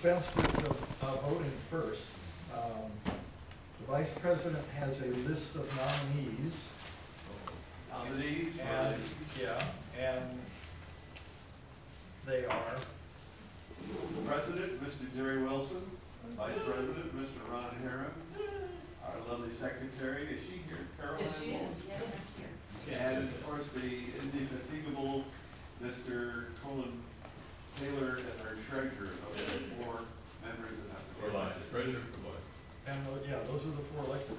dispense with voting first. The vice president has a list of nominees. Nominees, And, yeah, and they are, President, Mr. Jerry Wilson, Vice President, Mr. Ron Herron, our lovely secretary, is she here, Carol? Yes, she is. Yes, I'm here. And of course, the indefatigable Mr. Colin Taylor and our treasurer, those are the four members of that. For life, treasurer for life. and, yeah, those are the four elected.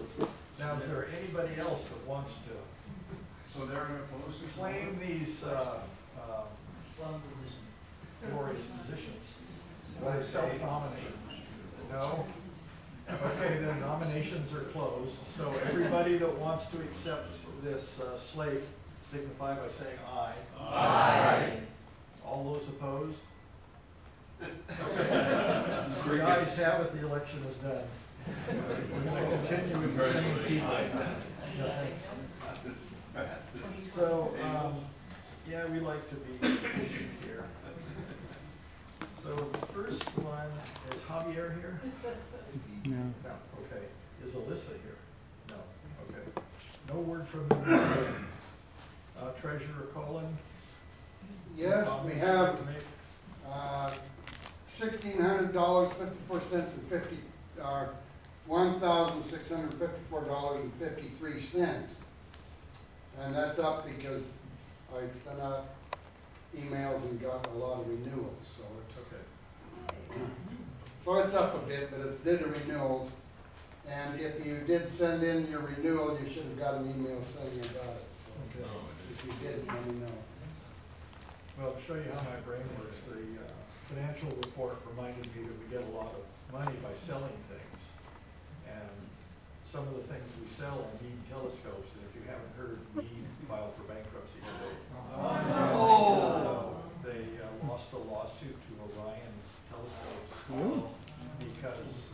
Now, is there anybody else that wants to So they're opposed to claim these, Long position. glorious positions? Or self-nominate? No? Okay, then nominations are closed, so everybody that wants to accept this slate signify by saying aye. Aye. All those opposed? The ayes have it, the election is done. We're going to continue with the same people. Yeah, thanks. Not this fast. So, yeah, we like to be efficient here. So the first one, is Javier here? No. No, okay. Is Alyssa here? No, okay. No word from the Treasurer Colin? Yes, we Comments have to make? $1,600.54 and $1,654.53. And that's up because I sent out emails and got a lot of renewals, so Okay. it's up a bit, but it did the renewals. And if you did send in your renewal, you should have got an email saying about it. So Okay. if you didn't, let me know. Well, to show you how my brain works, the financial report reminded me that we get a lot of money by selling things. And some of the things we sell are Meade telescopes, and if you haven't heard, Meade filed for bankruptcy today. So they lost a lawsuit to Orion Telescopes because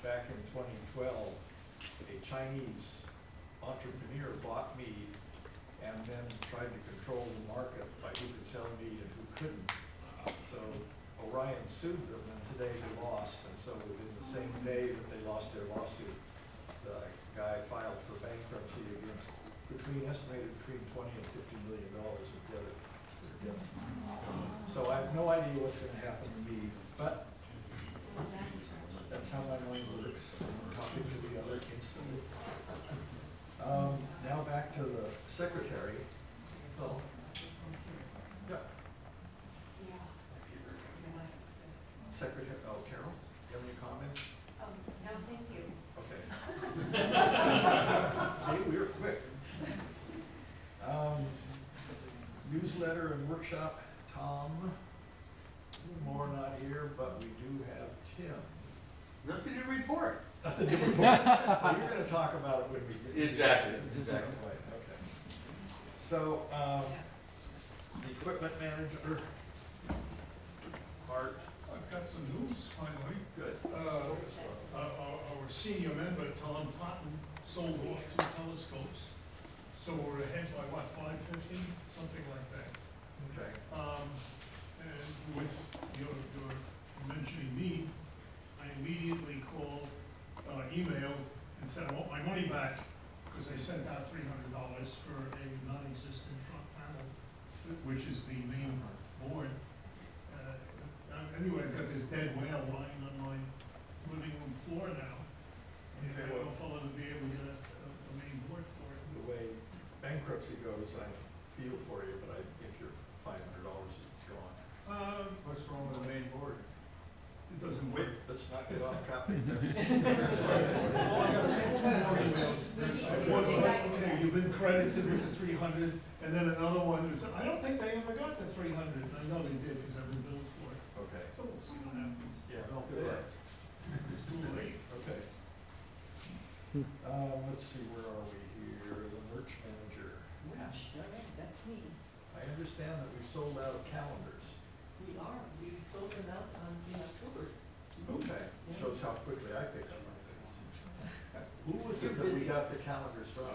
back in 2012, a Chinese entrepreneur bought Meade and then tried to control the market by who could sell meat and who couldn't. So Orion sued them, and today they lost, and so within the same day that they lost their lawsuit, the guy filed for bankruptcy against estimated between $20 and $50 million of debts. So I have no idea what's gonna happen to me, but that's how my mind works. I'm talking to the other instantly. Now back to the secretary. Oh. Yeah. Secretary, oh, Carol, you have any comments? No, thank you. Okay. See, we were quick. Newsletter and workshop, Tom. Moore not here, but we do have Tim. Nothing to report. Nothing to report. Well, you're gonna talk about it when we get. Exactly. Right, okay. So, the equipment manager, Art, I've got some news finally. good. Our senior member, Tom Totten, sold off 2 telescopes. So we're ahead by what, 550, something like that. Okay. And with your mentioning me, I immediately called, emailed and said, I want my money back, because I sent out $300 for a non-existent front panel, which is the main board. Anyway, I've got this dead whale lying on my living room floor now. And I don't know if I'll ever be able to get a main board for it. The way bankruptcy goes, I feel for you, but I think your $500 is gone. What's wrong with the main board? It doesn't Wait, work. let's not get off topic. Oh, I got 2 more emails. Okay, you've been credited with the 300, and then another one is, I don't think they ever got the 300. I know they did, because I've been billed for it. Okay. So we'll see what happens. Yeah, no, good luck. It's too late. Okay. Let's see, where are we here? The merch manager. Which, that's me. I understand that we've sold out of calendars. We sold them out in October. Okay, shows how quickly I pick up on things. Who was it that we got the calendars from?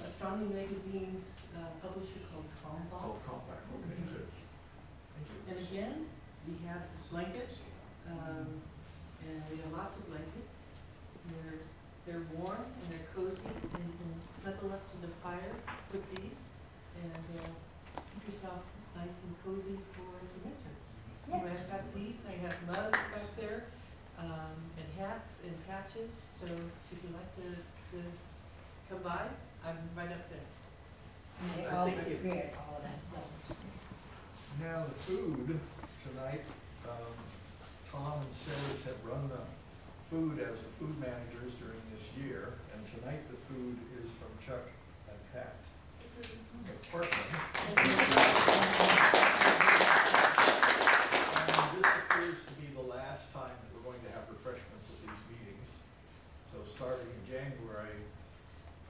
Astronomy Magazine's publisher called Comball. Oh, Compact, okay, good. Thank you. And again, we have blankets, lots of blankets. And they're warm and they're cozy, and you can snuggle up to the fire with these and keep yourself nice and cozy for the winter. So I've got these, I have mugs back there, and hats and patches, so if you'd like to come by, I'm right up there. They all Thank you. prepared all of that stuff. Now, the food tonight, Tom and Sarah's have run the food as the food managers during this year, and tonight the food is from Chuck and Pat Portland. And this appears to be the last time that we're going to have refreshments at these meetings. So starting in January,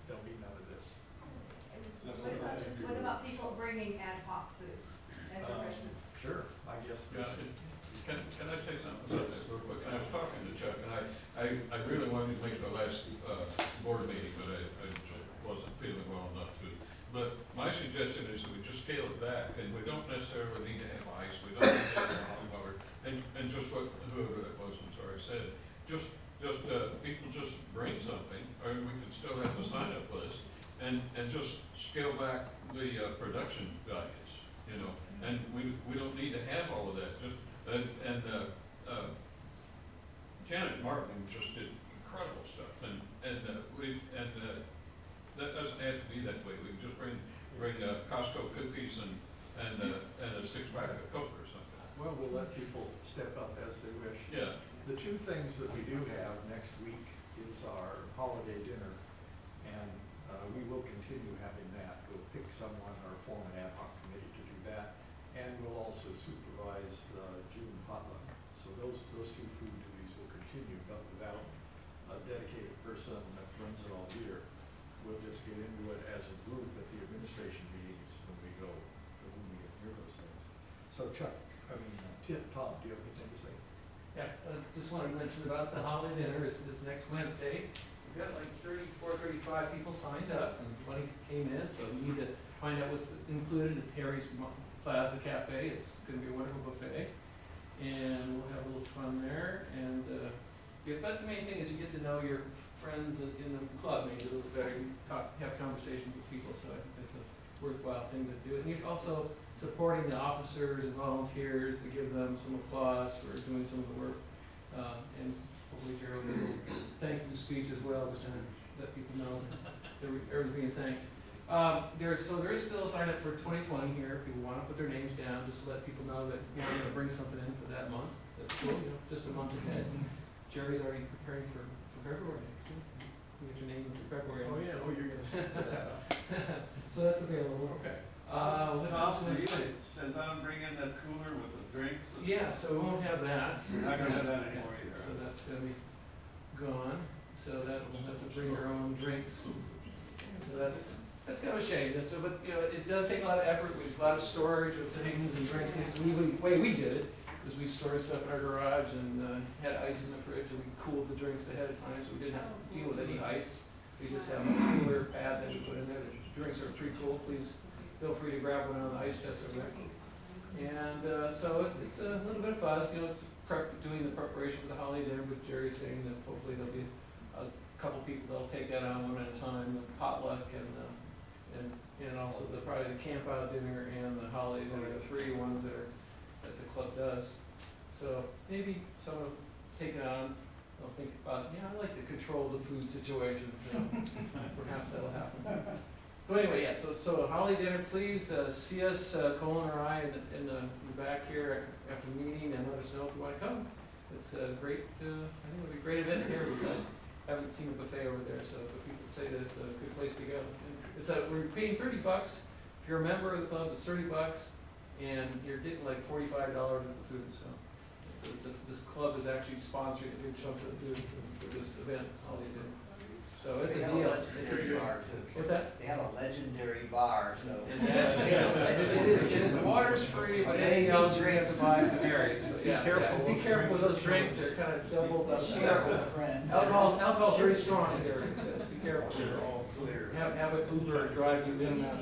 there'll be none of this. What about people bringing ad hoc food as refreshments? Sure, I guess. Yeah, can I say something about this real quick? I was talking to Chuck, and I really wanted to make the last board meeting, but I just wasn't feeling well enough to. But my suggestion is that we just scale it back, and we don't necessarily need to have ice, we don't need to have water, and just what, whoever that was, I'm sorry, said, just people just bring something, or we can still have the sign-up list, and just scale back the production values, you know, and we don't need to have all of that, just, Janet Martin just did incredible stuff, and that doesn't have to be that way. We can just bring Costco cookies and a 6-pack of Coke or something. Well, we'll let people step up as they wish. Yeah. The two things that we do have next week is our holiday dinner, and we will continue having that. We'll pick someone or form an ad hoc committee to do that, and we'll also supervise the June potluck. So those two food duties will continue, but without a dedicated person that runs it all year. We'll just get into it as a group at the administration meetings when we go, when we hear those things. So Chuck, Tom, do you have anything to say? Yeah, just wanted to mention about the holiday dinner. It's this next Wednesday. We've got like 35 people signed up, and 20 came in, so we need to find out what's included at Terry's Plaza Cafe. It's going to be a wonderful buffet, and we'll have a little fun there. And but the main thing is you get to know your friends in the club maybe a little better. You have conversations with people, so I think that's a worthwhile thing to do. And you're also supporting the officers and volunteers to give them some applause for doing some of the work. And hopefully Gerald will thank you speech as well, just to let people know that everyone's being thanked. There is still a sign up for 2020 here. If people want to put their names down, just to let people know that I'm going to bring something in for that month. That's cool, just a month ahead. Jerry's already preparing for February next month. You get your name in for February. Oh, yeah, you're going to set that up. So that's available. Okay. What else Tom, was it it? says I'm bringing that cooler with the drinks. Yeah, so we won't have that. We're not gonna have that anymore Yeah, either. So that's gonna be gone. So that we'll have to bring our own drinks. So that's kind of a shame. But you know, it does take a lot of effort. We have a lot of storage of things and drinks. The way we did it was we stored stuff in our garage and had ice in the fridge, and we cooled the drinks ahead of time, so we didn't have to deal with any ice. We just have a cooler pad that we put in there. The drinks are pretty cool. Please feel free to grab one on the ice chest over there. And so it's a little bit of fuzz. You know, it's doing the preparation for the holiday dinner, with Jerry saying that hopefully there'll be a couple people that'll take that on one at a time, the potluck and also probably the camp out dinner and the holiday dinner, the 3 ones that the club does. So maybe someone will take it on. They'll think about, I like to control the food situation. So perhaps that'll happen. So anyway, yeah. So a holiday dinner, please see us, Colin or I, in the back here after the meeting, and let us know if you want to come. It's a great. I think it'll be a great event here because I haven't seen a buffet over there, so people say that it's a good place to go. And we're paying $30. If you're a member of the club, it's $30, and you're getting like $45 worth of food. So this club is actually sponsoring a big chunk of the food for this event, holiday dinner. So it's a deal. It's a deal. Bar too. What's that? They have a legendary bar, so. It is, the water's free, but anything else you have to buy from Mary's. So, yeah. Be careful with those drinks, they're kind of doubled up. Share with a friend. Alcohol's very strong in Mary's, so be careful. Have an Uber drive you in and out.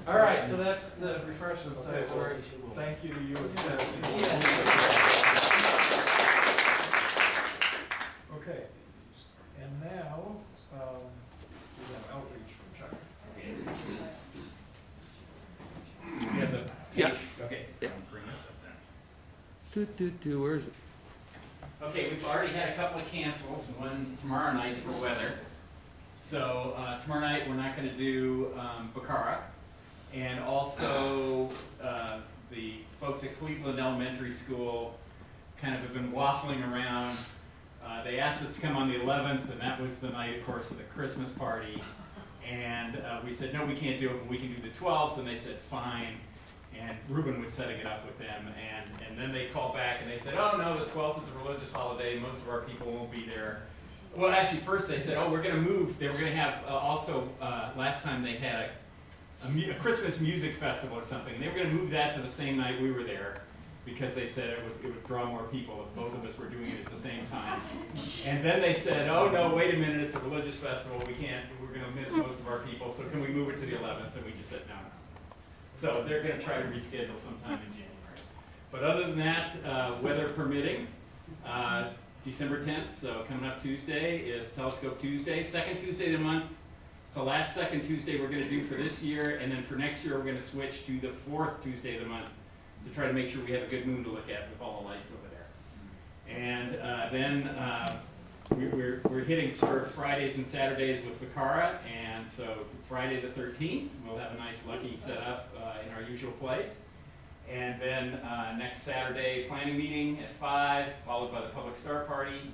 All right, so that's the refreshments. Okay, well, Sorry. thank you to you. It says. Where is it? Okay, we've already had a couple of cancels, one tomorrow night for weather. So tomorrow night, we're not going to do Bacara. And also, the folks at Cleveland Elementary School kind of have been waffling around. They asked us to come on the 11th, and that was the night, of course, of the Christmas party. And we said, no, we can't do it, but we can do the 12th. And they said, fine. And Ruben was setting it up with them. And then they called back and they said, oh, no, the 12th is a religious holiday. Most of our people won't be there. Well, actually, first they said, oh, we're going to move. They were going to have also, last time they had a Christmas music festival or something. And they were going to move that to the same night we were there because they said it would draw more people if both of us were doing it at the same time. And then they said, oh, no, wait a minute, it's a religious festival. We're going to miss most of our people, so can we move it to the 11th? And we just said, no. So they're going to try to reschedule sometime in January. But other than that, weather permitting, December 10th, so coming up Tuesday is Telescope Tuesday, second Tuesday of the month. It's the last second Tuesday we're going to do for this year, and then for next year we're going to switch to the fourth Tuesday of the month to try to make sure we have a good moon to look at with all the lights over there. And then we're hitting sort of Fridays and Saturdays with Bacara, and so Friday the 13th, we'll have a nice lucky setup in our usual place. And then next Saturday, planning meeting at 5, followed by the public star party.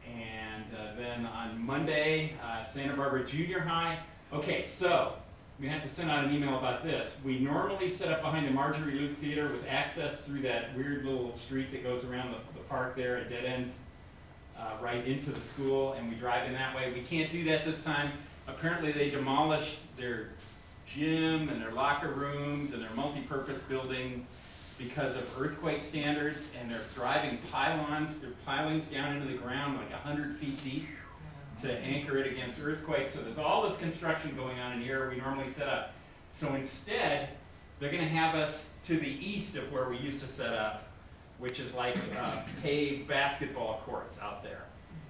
And then on Monday, Santa Barbara Junior High. Okay, so we have to send out an email about this. We normally set up behind the Marjorie Luke Theater with access through that weird little street that goes around the park there and dead ends right into the school, and we drive in that way. We can't do that this time. Apparently they demolished their gym and their locker rooms and their multi-purpose building because of earthquake standards, and they're driving pilings down into the ground like 100 feet deep to anchor it against earthquakes. So there's all this construction going on in the area we normally set up. So instead, they're going to have us to the east of where we used to set up, which is like paved basketball courts out there.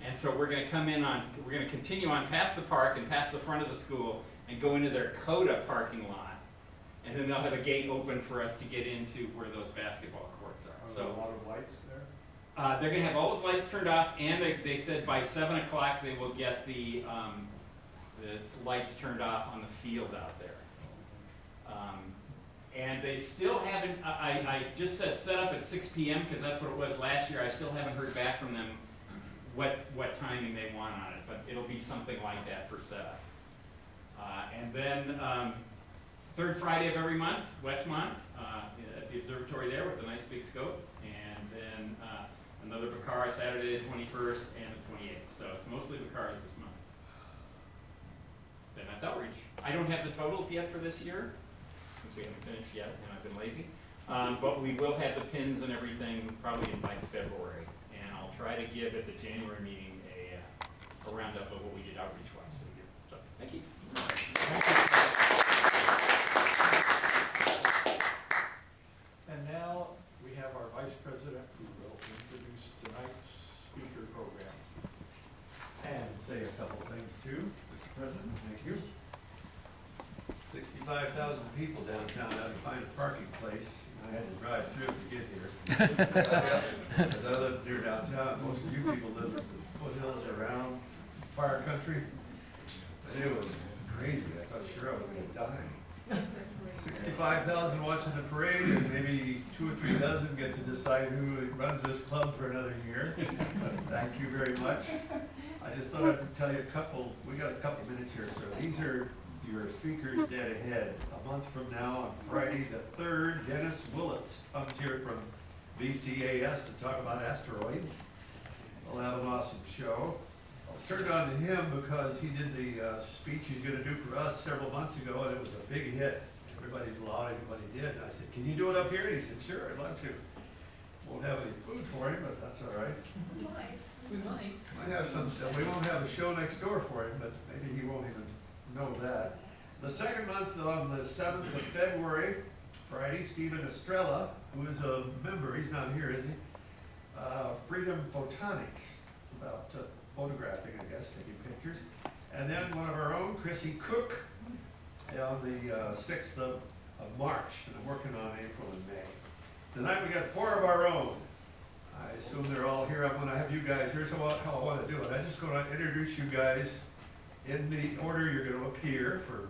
And so we're going to continue on past the park and past the front of the school and go into their CODA parking lot. And then they'll have a gate open for us to get into where those basketball courts are. Are So there a lot of lights there? they're going to have all those lights turned off, and they said by 7 o'clock they will get the lights turned off on the field out there. And they still haven't, I just said set up at 6 p.m. because that's what it was last year. I still haven't heard back from them what timing they want on it, but it'll be something like that for setup. And then third Friday of every month, Westmont, at the observatory there with a nice big scope. And then another Bacara Saturday the 21st and the 28th. So it's mostly Bacaras this month. Then that's outreach. I don't have the totals yet for this year, since we haven't finished yet and I've been lazy. But we will have the pins and everything probably by February. And I'll try to give at the January meeting a roundup of what we did outreach-wise for the year. So, thank you. And now we have our vice president who will introduce tonight's speaker program. And say a couple things too, Mr. President, thank you. 65,000 people downtown had to find a parking place. I had to drive through to get here. Because I live near downtown, most of you people live in the foothills around fire country. And it was crazy, I thought sure I was gonna die. 65,000 watching the parade, and maybe 2 or 3 dozen get to decide who runs this club for another year. But thank you very much. I just thought I'd tell you we got a couple minutes here, so these are your speakers dead ahead. A month from now, on Friday the 3rd, Dennis Willits comes here from VCAS to talk about asteroids. We'll have an awesome show. I turned on to him because he did the speech he's going to do for us several months ago, and it was a big hit. Everybody applauded what he did. And I said, can you do it up here? And he said, sure, I'd love to. Won't have any food for him, but that's all right. We might. Might have some, we won't have a show next door for him, but maybe he won't even know that. The second month, on the 7th of February, Friday, Stephen Estrella, who is a member, he's not here, is he? Freedom Photonics. It's about photographing, I guess, taking pictures. And then one of our own, Chrissy Cook, on the 6th of March, and I'm working on April and May. Tonight we got 4 of our own. I assume they're all here. I'm gonna have you guys, here's how I wanna do it. I'm just gonna introduce you guys in the order you're gonna appear for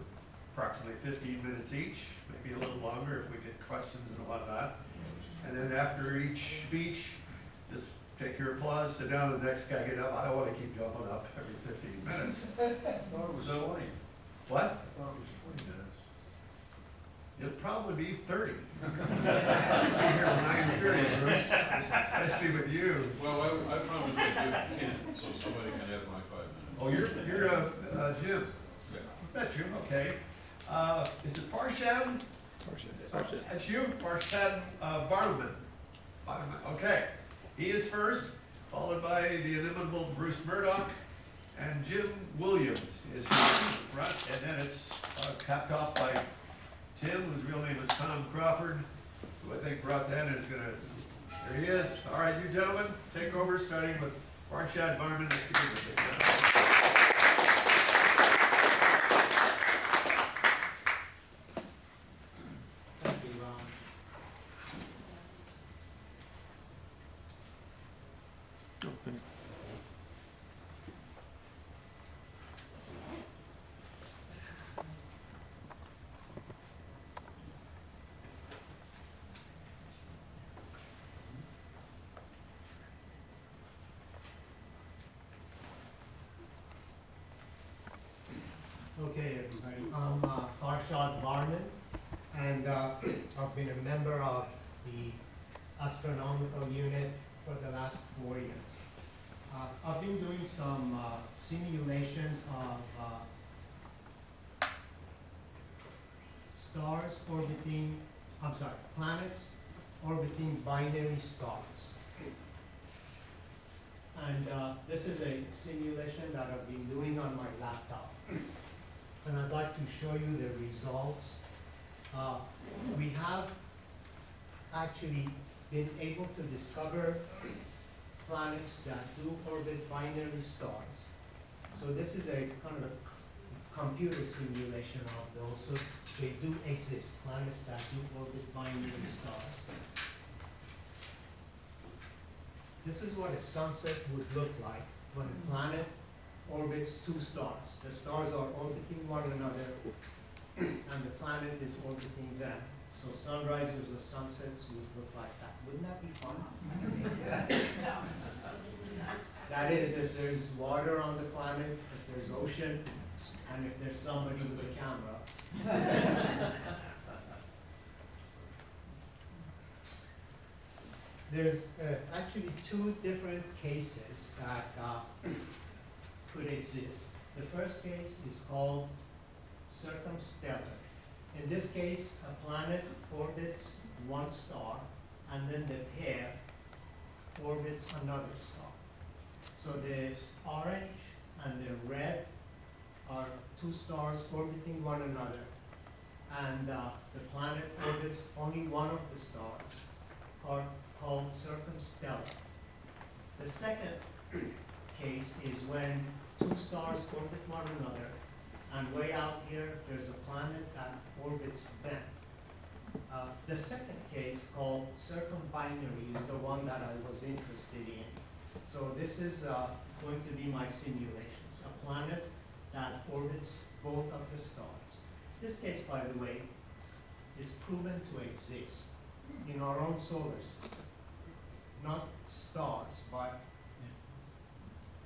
approximately 15 minutes each, maybe a little longer if we get questions and whatnot. And then after each speech, just take your applause, sit down, the next guy get up. I don't wanna keep jumping up every 15 minutes. So, what? I thought it was 20 minutes. It'll probably be 30. I'll be here till 9:30, Bruce, especially with you. Well, I promised I'd do 10, so somebody can have my 5 minutes. Oh, you're Jim. Yeah. That's you, okay. Is it Farshad? Farshad. That's you, Farshad Barman. Okay. He is first, followed by the inimitable Bruce Murdock, and Jim Williams is here in front, and then it's capped off by Tim, whose real name is Tim Crawford, who I think brought that and is gonna, there he is. All right, you gentlemen, take over, starting with Farshad Barman. Let's give him a big round. Thank you, Ron. Oh, thanks. Okay, everybody, I'm Farshad Barman, and I've been a member of the Astronomical Unit for the last 4 years. I've been doing some simulations of planets orbiting binary stars. And this is a simulation that I've been doing on my laptop. And I'd like to show you the results. We have actually been able to discover planets that do orbit binary stars. So this is a kind of a computer simulation of those. So they do exist, planets that do orbit binary stars. This is what a sunset would look like when a planet orbits two stars. The stars are orbiting one another, and the planet is orbiting them. So sunrises or sunsets would look like that. Wouldn't that be fun? That is, if there's water on the planet, if there's ocean, and if there's somebody with a camera. There's actually two different cases that could exist. The first case is called circumstellar. In this case, a planet orbits one star, and then the pair orbits another star. So the orange and the red are two stars orbiting one another, and the planet orbits only one of the stars, called circumstellar. The second case is when two stars orbit one another, and way out here, there's a planet that orbits them. The second case, called circumbinary, is the one that I was interested in. So this is going to be my simulations, a planet that orbits both of the stars. This case, by the way, is proven to exist in our own solar system. Not stars, but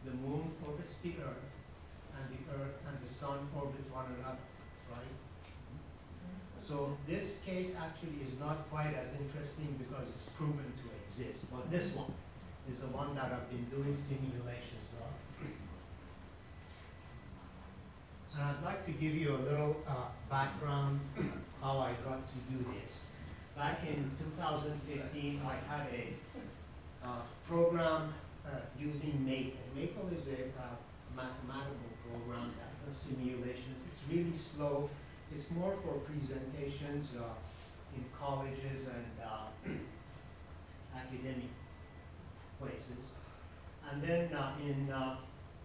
the moon orbits the earth and the sun orbit one another, right? So this case actually is not quite as interesting because it's proven to exist, but this one is the one that I've been doing simulations of. And I'd like to give you a little background how I got to do this. Back in 2015, I had a program using Maple. Maple is a mathematical program that does simulations. It's really slow. It's more for presentations in colleges and academic places. And then in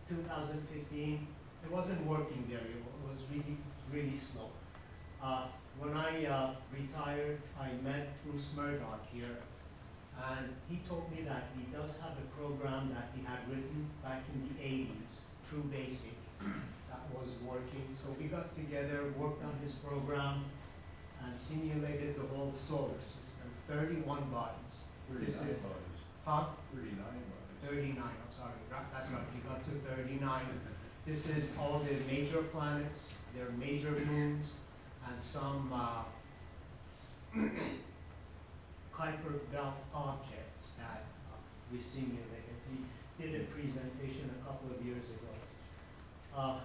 2015, it wasn't working very well. It was really, really slow. When I retired, I met Bruce Murdock here, And he told me that he does have a program that he had written back in the 80s, True Basic, that was working. So we got together, worked on his program, and simulated the whole solar system, 31 bodies. This is, huh? 39 bodies. 39, I'm sorry, that's right, we got to 39. This is all the major planets, their major moons, and some Kuiper belt objects that we simulated. We did a presentation a couple of years ago.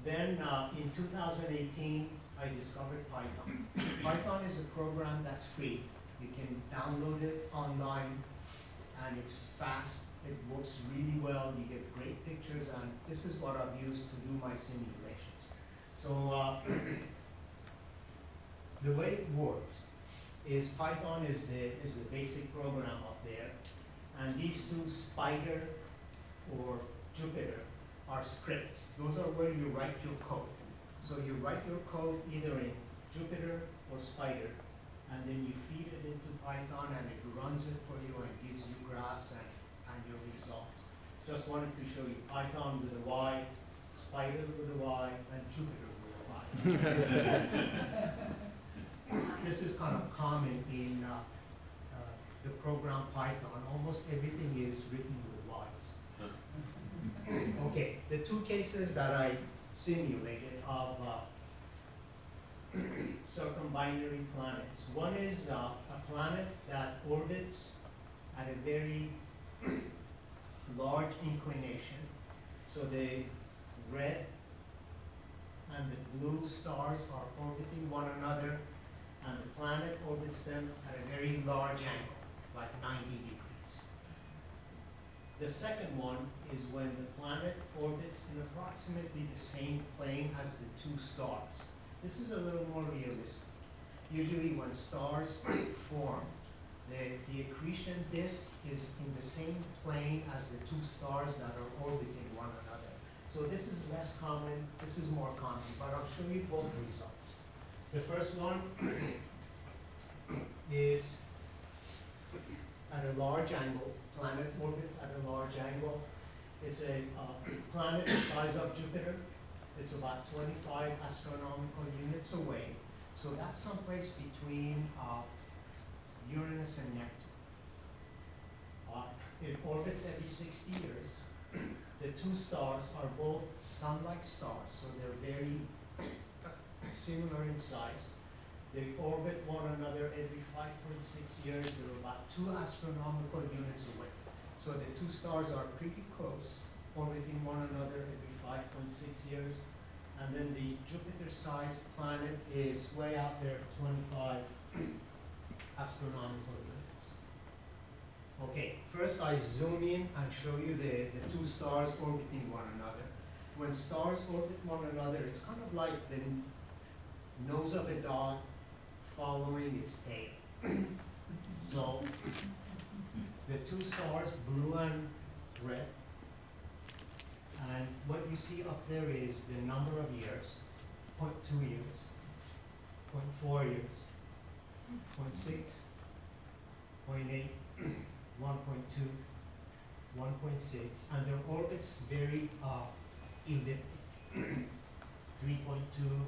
Then in 2018, I discovered Python. Python is a program that's free. You can download it online, and it's fast. It works really well. You get great pictures, and this is what I've used to do my simulations. So the way it works is Python is the basic program up there, and these two, Spider or Jupyter, are scripts. Those are where you write your code. So you write your code either in Jupyter or Spider, and then you feed it into Python, and it runs it for you and gives you graphs and your results. Just wanted to show you Python with a Y, Spider with a Y, and Jupyter with a Y. This is kind of common in the program Python. Almost everything is written with Ys. Okay, the two cases that I simulated of circumbinary planets. One is a planet that orbits at a very large inclination. So the red and the blue stars are orbiting one another, and the planet orbits them at a very large angle, like 90 degrees. The second one is when the planet orbits in approximately the same plane as the two stars. This is a little more realistic. Usually when stars form, the accretion disk is in the same plane as the two stars that are orbiting one another. So this is less common, this is more common, but I'll show you both results. The first one is at a large angle. Planet orbits at a large angle. It's a planet the size of Jupiter. It's about 25 astronomical units away. So that's someplace between Uranus and Neptune. It orbits every 60 years. The two stars are both sun-like stars, so they're very similar in size. They orbit one another every 5.6 years. They're about 2 astronomical units away. So the two stars are pretty close, orbiting one another every 5.6 years. And then the Jupiter-sized planet is way out there, 25 astronomical units. Okay, first I zoom in and show you the two stars orbiting one another. When stars orbit one another, it's kind of like the nose of a dog following its tail. So the two stars, blue and red, and what you see up there is the number of years, 0.2 years, 0.4 years, 0.6, 0.8, 1.2, 1.6, and their orbits vary elliptic. 3.2,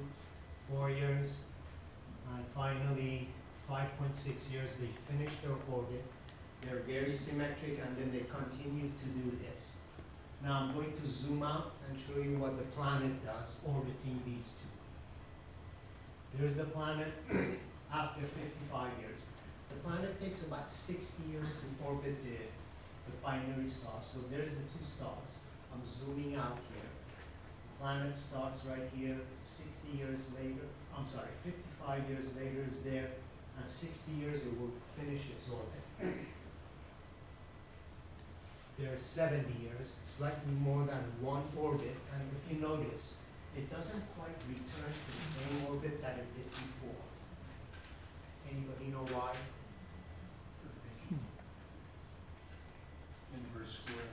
4 years, and finally 5.6 years they finish their orbit. They're very symmetric, and then they continue to do this. Now I'm going to zoom out and show you what the planet does orbiting these two. Here's the planet after 55 years. The planet takes about 60 years to orbit the binary star. So there's the two stars. I'm zooming out here. The planet starts right here, 60 years later, 55 years later is there, and 60 years it will finish its orbit. There's 70 years, slightly more than one orbit, and if you notice, it doesn't quite return to the same orbit that it did before. Anybody know why? Inverse square.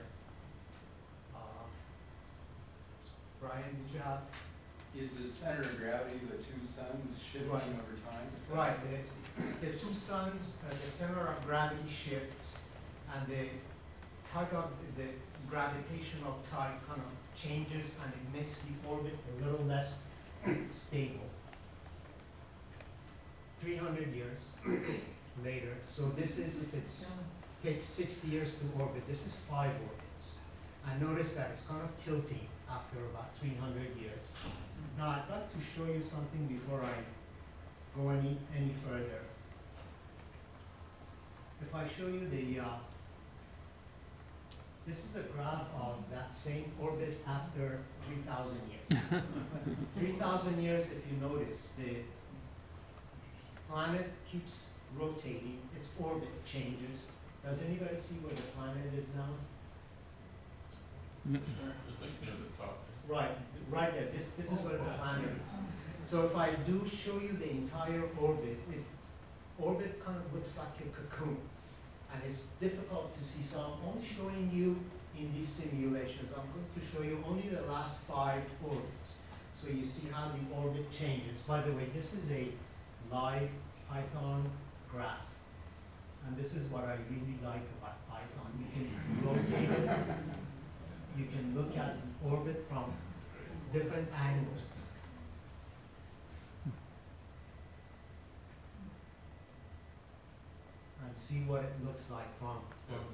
Brian, did you have? Is the center of gravity the two suns shifting Right. over time? Is that- Right, the two suns, the center of gravity shifts, and the tug of, the gravitational tug kind of changes, and it makes the orbit a little less stable. 300 years later, so this is, if it's, takes 60 years to orbit, this is 5 orbits. I noticed that it's kind of tilting after about 300 years. Now, I'd like to show you something before I go any further. If I show you the, this is a graph of that same orbit after 3,000 years. 3,000 years, if you notice, the planet keeps rotating, its orbit changes. Does anybody see where the planet is now? The thing near the top. Right there, this is where the planet is. So if I do show you the entire orbit, orbit kind of looks like a cocoon, and it's difficult to see, so I'm only showing you in these simulations, I'm going to show you only the last 5 orbits, so you see how the orbit changes. By the way, this is a live Python graph, and this is what I really like about Python. You can rotate it, you can look at the orbit from different angles. And see what it looks like from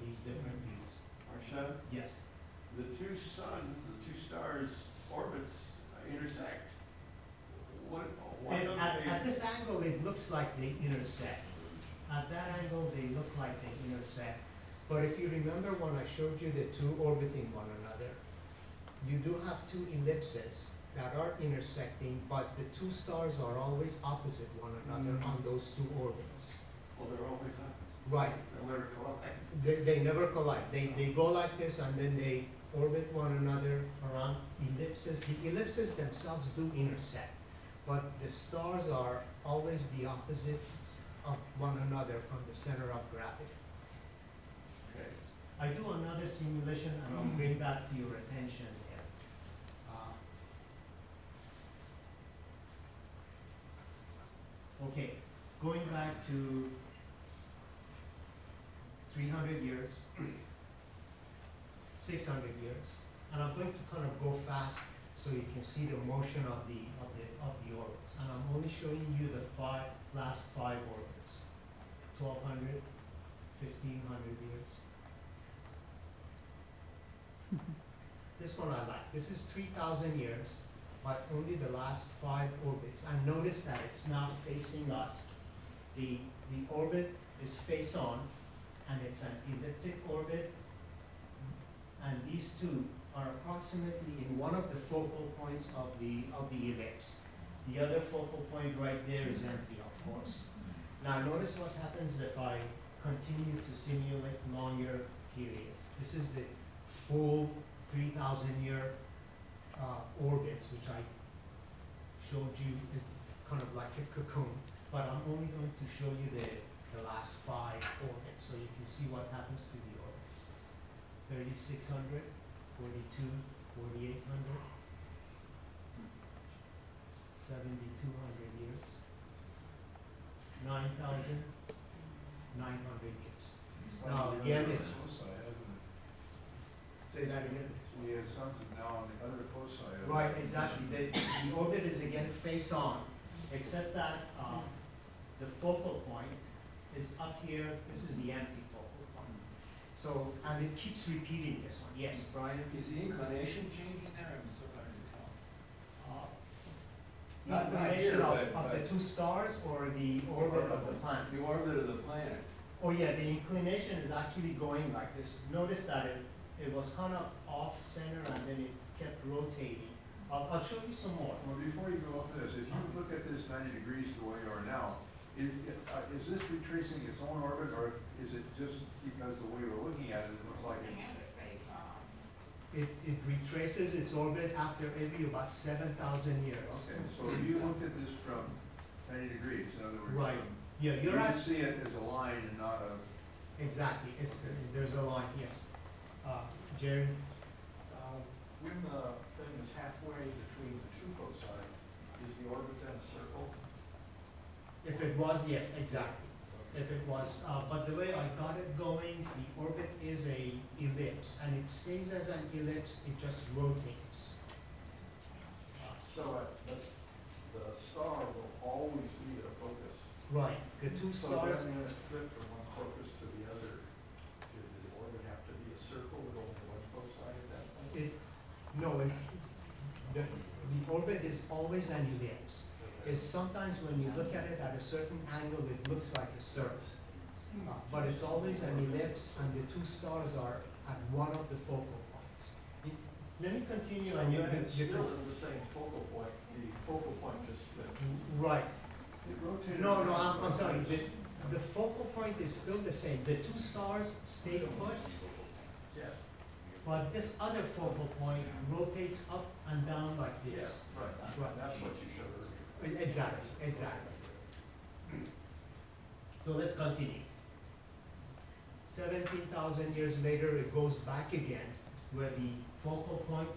these different views. Farshad, Yes. the two suns, the two stars' orbits intersect. Why And don't at they? this angle, it looks like they intersect. At that angle, they look like they intersect. But if you remember when I showed you the two orbiting one another, you do have two ellipses that are intersecting, but the two stars are always opposite one another on those two orbits. Well, they're always opposite. Right. They'll never collide. They never collide. They go like this, and then they orbit one another around ellipses. The ellipses themselves do intersect, but the stars are always the opposite of one another from the center of gravity. Okay. I do another simulation, and I'll bring that to your attention here. Okay, going back to 300 years, 600 years, and I'm going to kind of go fast so you can see the motion of the orbits. And I'm only showing you the last 5 orbits, 1,200, 1,500 years. This one I like. This is 3,000 years, but only the last 5 orbits. And notice that it's now facing us. The orbit is face on, and it's an elliptic orbit, and these two are approximately in one of the focal points of the ellipse. The other focal point right there is empty, of course. Now notice what happens if I continue to simulate longer periods. This is the full 3,000-year orbits, which I showed you kind of like a cocoon, but I'm only going to show you the last 5 orbits, so you can see what happens to the orbit. 3,600, 42, 4,800, 7,200 years, 9,900 years. Now again, it's, say that again. We have suns now on the other foci. Right, exactly. The orbit is again face on, except that the focal point is up here. This is the empty focal point. So, and it keeps repeating this one. Yes, Brian? Is the inclination changing there? I'm so hard to tell. The Not inclination here, of but the two stars or the orbit of the planet? The orbit of the planet. Oh yeah, the inclination is actually going like this. Notice that it was kind of off center and then it kept rotating. I'll show you some more. Well, before you go off this, if you look at this 90 degrees the way you are now, is this retracing its own orbit, or is it just because the way we're looking at it, it looks like it's... It retraces its orbit after every about 7,000 years. Okay, so if you looked at this from 90 degrees, in other words... Right. Yeah, You you're would at, see it as a line and not a... exactly, there's a line, yes. Jerry? when the thing is halfway between the two foci, is the orbit then a circle? If it was, yes, exactly. If it was, but the way I got it going, the orbit is a ellipse, and it stays as an ellipse, it just rotates. So the star will always be at a focus. Right, the two So stars, then when it flipped from one focus to the other, did the orbit have to be a circle with only one foci at that point? no, the orbit is always an ellipse. Is sometimes when you look at it at a certain angle, it looks like a circle. But it's always an ellipse, and the two stars are at one of the focal points. Let me continue So on you. then it's still at the same focal point, the focal point just flipped. Right. It rotated. No, I'm sorry. The focal point is still the same. The two stars stay put, Yeah, but this other focal point rotates up and down like yeah, this. right, that's what you showed earlier. Exactly. So let's continue. 17,000 years later, it goes back again, where the focal point,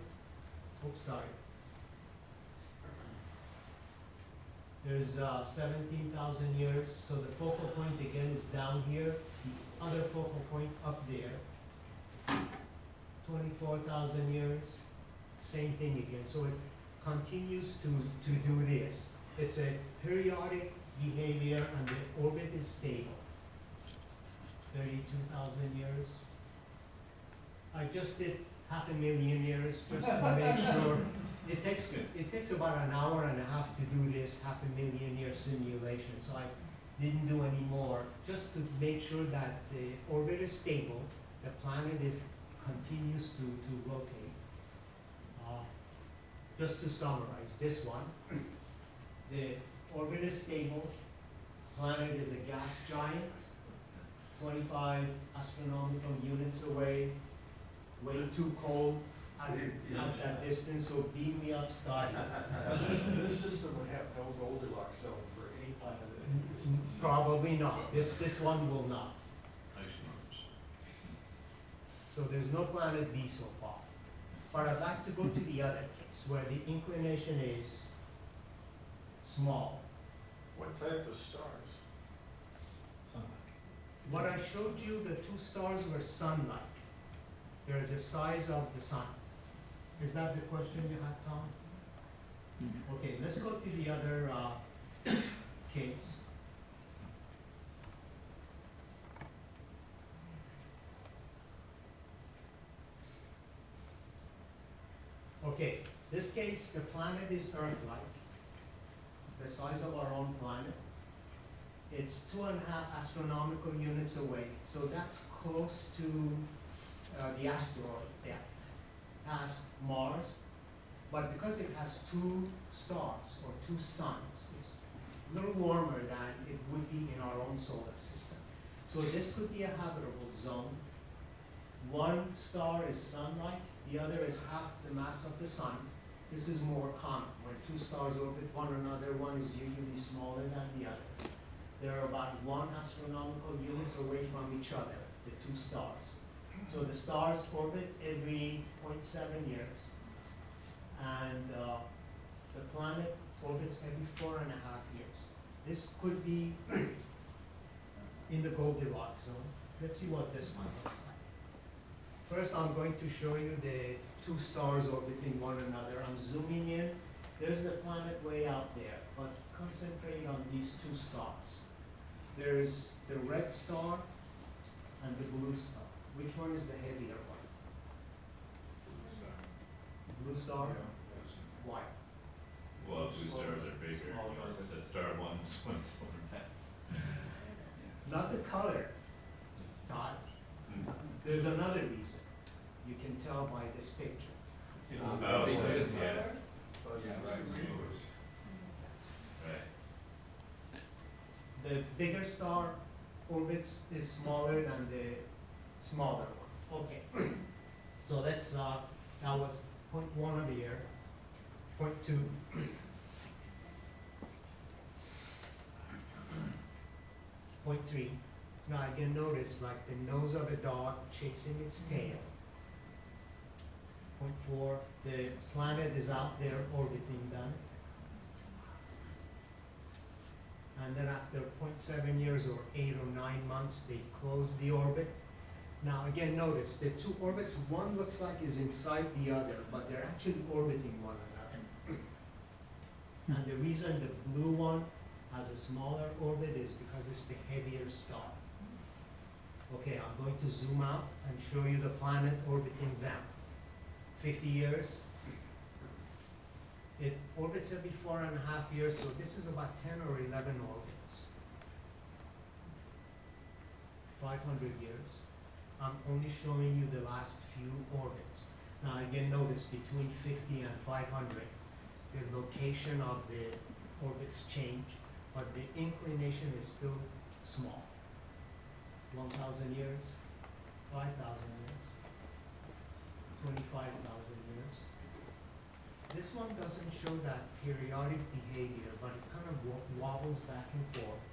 there's 17,000 years, so the focal point again is down here, the other focal point up there. 24,000 years, same thing again. So it continues to do this. It's a periodic behavior, and the orbit is stable. 32,000 years. I just did 500,000 years just to make sure. It takes about an hour and a half to do this 500,000 year simulation, so I didn't do any more, just to make sure that the orbit is stable, the planet continues to rotate. Just to summarize this one, the orbit is stable, planet is a gas giant, 25 astronomical units away, way too cold at that distance, so beam me up, Scotty. This system would have no Goldilocks zone for any planet that exists. Probably not, this one will not. So there's no planet B so far. But I'd like to go to the other case, where the inclination is small. What type of stars? What I showed you, the two stars were sun-like. They're the size of the sun. Is that the question you had, Tom? Okay, let's go to the other case. Okay, this case, the planet is Earth-like, the size of our own planet. It's 2.5 astronomical units away, so that's close to the asteroid belt, past Mars. But because it has two stars or two suns, it's a little warmer than it would be in our own solar system. So this could be a habitable zone. One star is sun-like, the other is half the mass of the sun. This is more common. When two stars orbit one another, one is usually smaller than the other. They're about 1 astronomical units away from each other, the two stars. So the stars orbit every 0.7 years, and the planet orbits every 4.5 years. This could be in the Goldilocks zone. Let's see what this one looks like. First, I'm going to show you the two stars orbiting one another. I'm zooming in. There's the planet way out there, but concentrate on these two stars. There's the red star and the blue star. Which one is the heavier one? Blue star? Why? Well, blue stars are bigger. You also said star one, one's solar mass. Not the color, Todd. There's another reason. You can tell by this picture. Oh, big yeah. is- Yeah. Yeah, right. Right. The bigger star orbits is smaller than the smaller one. Okay. So let's, that was 0.1 of the year, 0.2. 0.3. Now you notice like the nose of a dog chasing its tail. 0.4. The planet is out there orbiting them. And then after 0.7 years or 8 or 9 months, they close the orbit. Now again, notice the two orbits, one looks like is inside the other, but they're actually orbiting one another. And the reason the blue one has a smaller orbit is because it's the heavier star. Okay, I'm going to zoom out and show you the planet orbiting them. 50 years. It orbits every 4.5 years, so this is about 10 or 11 orbits. 500 years. I'm only showing you the last few orbits. Now again, notice between 50 and 500, the location of the orbits change, but the inclination is still small. 1,000 years, 5,000 years, 25,000 years. This one doesn't show that periodic behavior, but it kind of wobbles back and forth.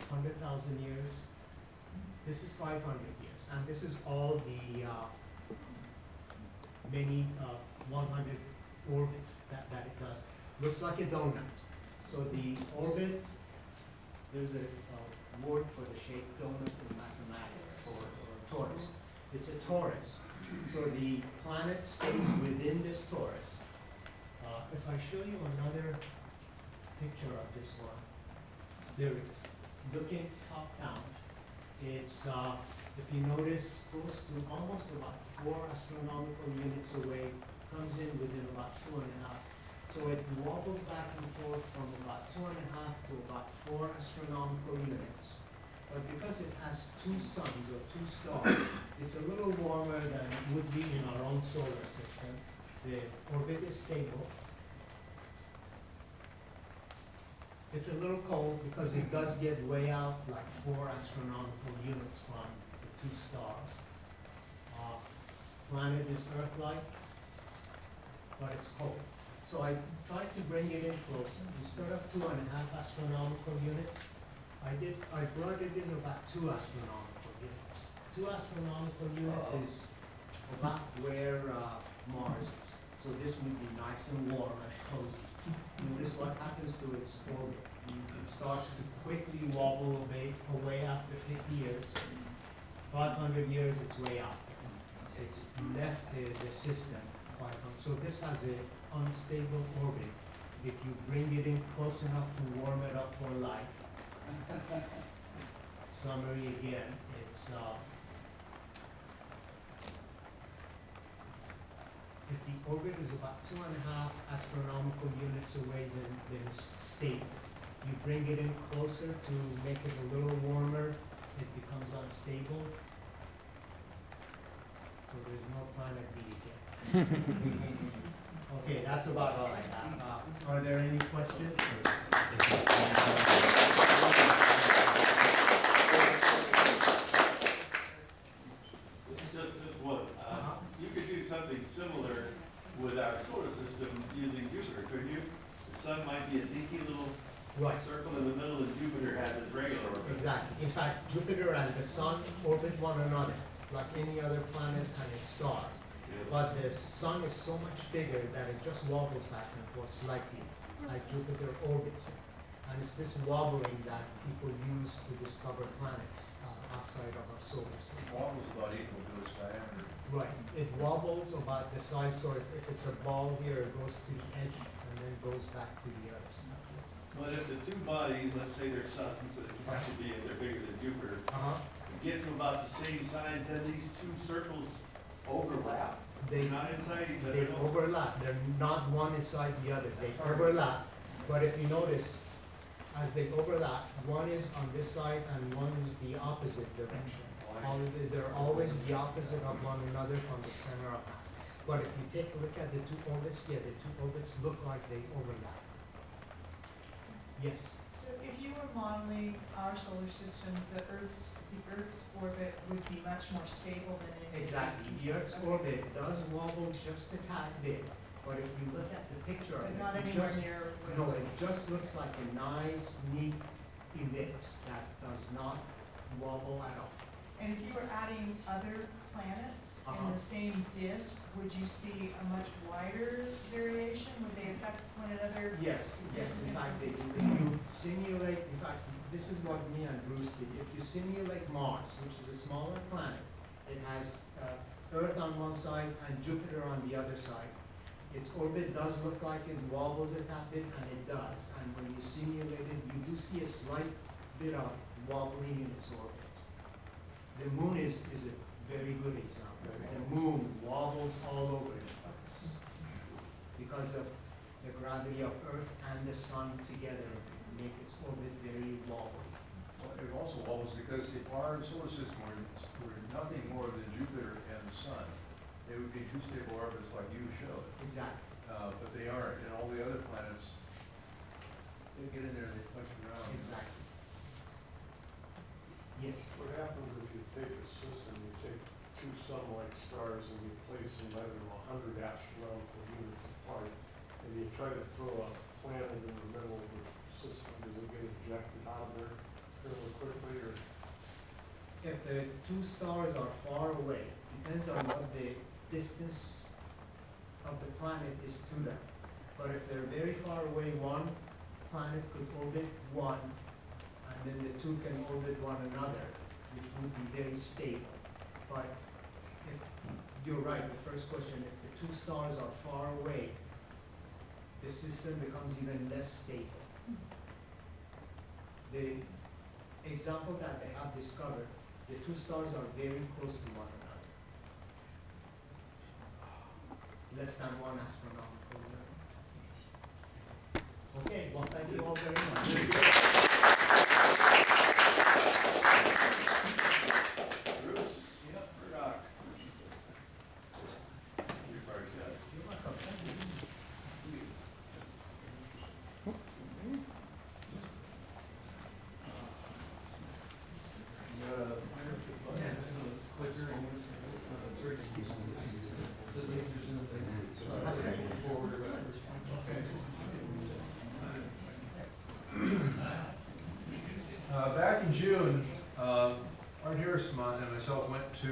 100,000 years. This is 500 years, and this is all the many 100 orbits that it does. Looks like a donut. So the orbit, there's a word for the shape donut in mathematics, or torus. It's a torus. So the planet stays within this torus. If I show you another picture of this one, there it is. Looking top down, it's, if you notice, goes to almost about 4 astronomical units away, comes in within about 2.5. So it wobbles back and forth from about 2.5 to about 4 astronomical units. But because it has 2 suns or 2 stars, it's a little warmer than it would be in our own solar system. The orbit is stable. It's a little cold because it does get way out, like 4 astronomical units from the 2 stars. Planet is Earth-like, but it's cold. So I tried to bring it in closer. Instead of 2.5 astronomical units, I brought it in about 2 astronomical units. 2 astronomical units is about where Mars is. So this would be nice and warm and cozy. Notice what happens to its orbit. It starts to quickly wobble away after 50 years. 500 years, it's way out. It's left the system. So this has an unstable orbit. If you bring it in close enough to warm it up for life. Summary again, it's if the orbit is about 2.5 astronomical units away, then it's stable. You bring it in closer to make it a little warmer, it becomes unstable. So there's no planet B again. Okay, that's about all I have. Are there any questions? This is just one. You could do something similar with our solar system using Jupiter, couldn't you? The sun might be a dinky little circle in the middle, and Jupiter has its regular orbit. Exactly. In fact, Jupiter and the sun orbit one another, like any other planet and its stars. But the sun is so much bigger that it just wobbles back and forth slightly, like Jupiter orbits it. And it's this wobbling that people use to discover planets outside of our solar system. It wobbles about equal to its diameter. Right. It wobbles about the size, so if it's a ball here, it goes to the edge and then goes back to the other side. But if the 2 bodies, let's say they're suns, so it has to be if they're bigger than Jupiter, get to about the same size, then these 2 circles overlap? They're not inside each other? They overlap. They're not one inside the other. They overlap. But if you notice, as they overlap, one is on this side and one is the opposite direction. They're always the opposite of one another from the center of mass. But if you take a look at the 2 orbits, yeah, the 2 orbits look like they overlap. Yes? So if you were modeling our solar system, the Earth's orbit would be much more stable than it is. Exactly. The Earth's orbit does wobble just a tad bit, but if you look at the picture of But it, not it anywhere just, near. no, it just looks like a nice, neat ellipse that does not wobble at all. And if you were adding other planets in Uh-huh. the same disk, would you see a much wider variation? Would they affect one another? Yes, in fact, they do. If you simulate, in fact, this is what me and Bruce did. If you simulate Mars, which is a smaller planet, it has Earth on one side and Jupiter on the other side. Its orbit does look like it wobbles a tad bit, and it does. And when you simulate it, you do see a slight bit of wobbling in its orbit. The moon is a very good example. The moon wobbles all over the place because of the gravity of Earth and the sun together make its orbit very wobbly. Well, it also wobbles because if our solar system were nothing more than Jupiter and the sun, they would be two stable orbits like you showed. Exactly. But they aren't, and all the other planets, they get in there and they punch around. Exactly. Yes. What happens if you take a system, you take two sun-like stars and you place them, I don't know, 100 astronomical units apart, and you try to throw a planet in the middle of the system, does it get ejected out of there fairly quickly, or? If the two stars are far away, depends on what the distance of the planet is to them. But if they're very far away, one planet could orbit one, and then the two can orbit one another, which would be very stable. But if, you're right, the first question, if the two stars are far away, the system becomes even less stable. The example that they have discovered, the two stars are very close to one another. Less than one astronomical unit. Okay, well, thank you all very much. Bruce? Yep, Murdock. You're Farshad. You're welcome. Thank you. Yeah, this is a clicker and it's very the lasers in the thing. Forward or backwards. Back in June, Art Harrisman and myself went to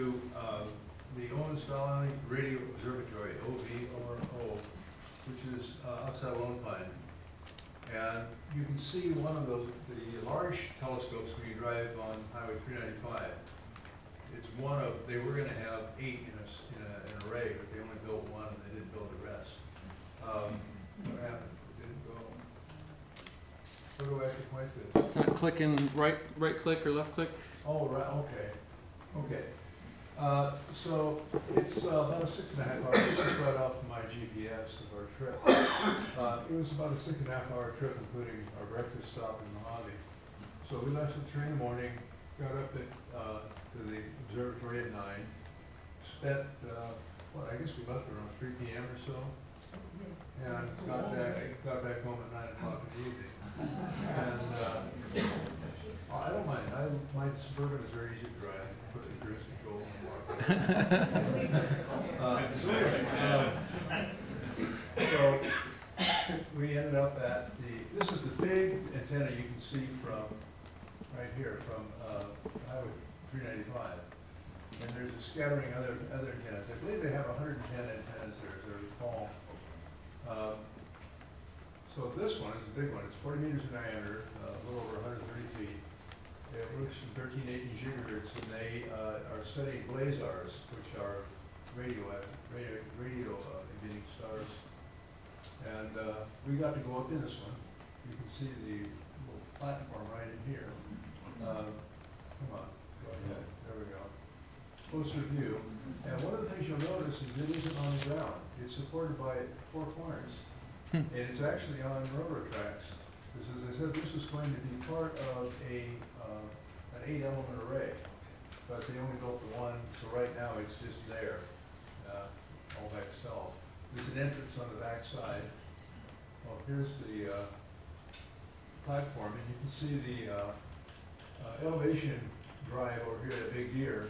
the Owens Valley Radio Observatory, OVRO, which is outside Lone Pine. And you can see one of the large telescopes when you drive on Highway 395. It's one of, they were going to have 8 in an array, but they only built one and they didn't build the rest. What happened? It didn't go. Photo after point good. It's not clicking right click or left click. Oh, right, okay. Okay. So it's about a 6.5 hour trip right off my GPS of our trip. It was about a 6.5 hour trip, including our breakfast stop in Mojave. So we left at 3 in the morning, got up to the observatory at 9, spent, I guess we left around 3 p.m. or so, and got back home at 9 o'clock in the evening. And I don't mind. My Suburban is very easy to drive. Put it in cruise control and walk. So we ended up at this is the big antenna you can see from right here from Highway 395. And there's a scattering other antennas. I believe they have 110 antennas there, as I recall. So this one is the big one. It's 40 meters in diameter, a little over 130 feet. It works from 13 to 18 gigahertz, and they are studying blazars, which are radio emitting stars. And we got to go up in this one. You can see the little platform right in here. Come on, go ahead. There we go. Closer view. And one of the things you'll notice is it isn't on the ground. It's supported by 4 corners. And it's actually on railroad tracks. Because as I said, this was going to be part of an 8-element array. But they only built the one, so right now it's just there, all by itself. There's an entrance on the back side. Well, here's the platform, and you can see the elevation drive over here, that big gear.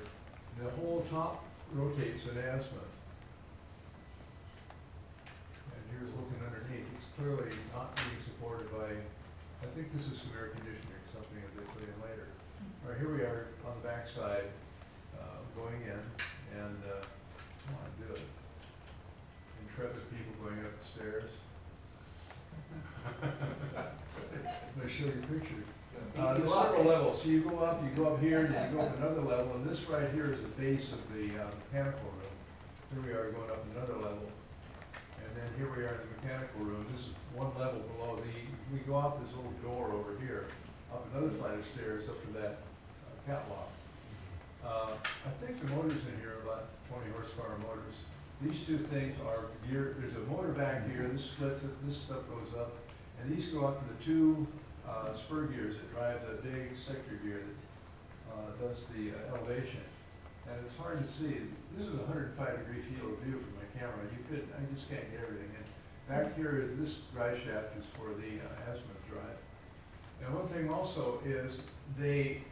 The whole top rotates an azimuth. And here's looking underneath. It's clearly not being supported by, I think this is some air conditioning, something that they put in later. All right, here we are on the back side, going in, and, come on, do it. Intrepid people going up the stairs. Let me show you a picture. There's several levels, so you go up here, and you go up another level, and this right here is the base of the mechanical room. Here we are going up another level, and then here we are in the mechanical room. This is one level below. We go out this little door over here, up another flight of stairs up to that catwalk. I think the motors in here are about 20 horsepower motors. These two things are gear. There's a motor back here. This splits it. This stuff goes up, and these go up to the two spur gears that drive the big sector gear that does the elevation. And it's hard to see. This is a 105-degree field of view from my camera. I just can't get everything in. Back here is this drive shaft is for the azimuth drive. And one thing also is they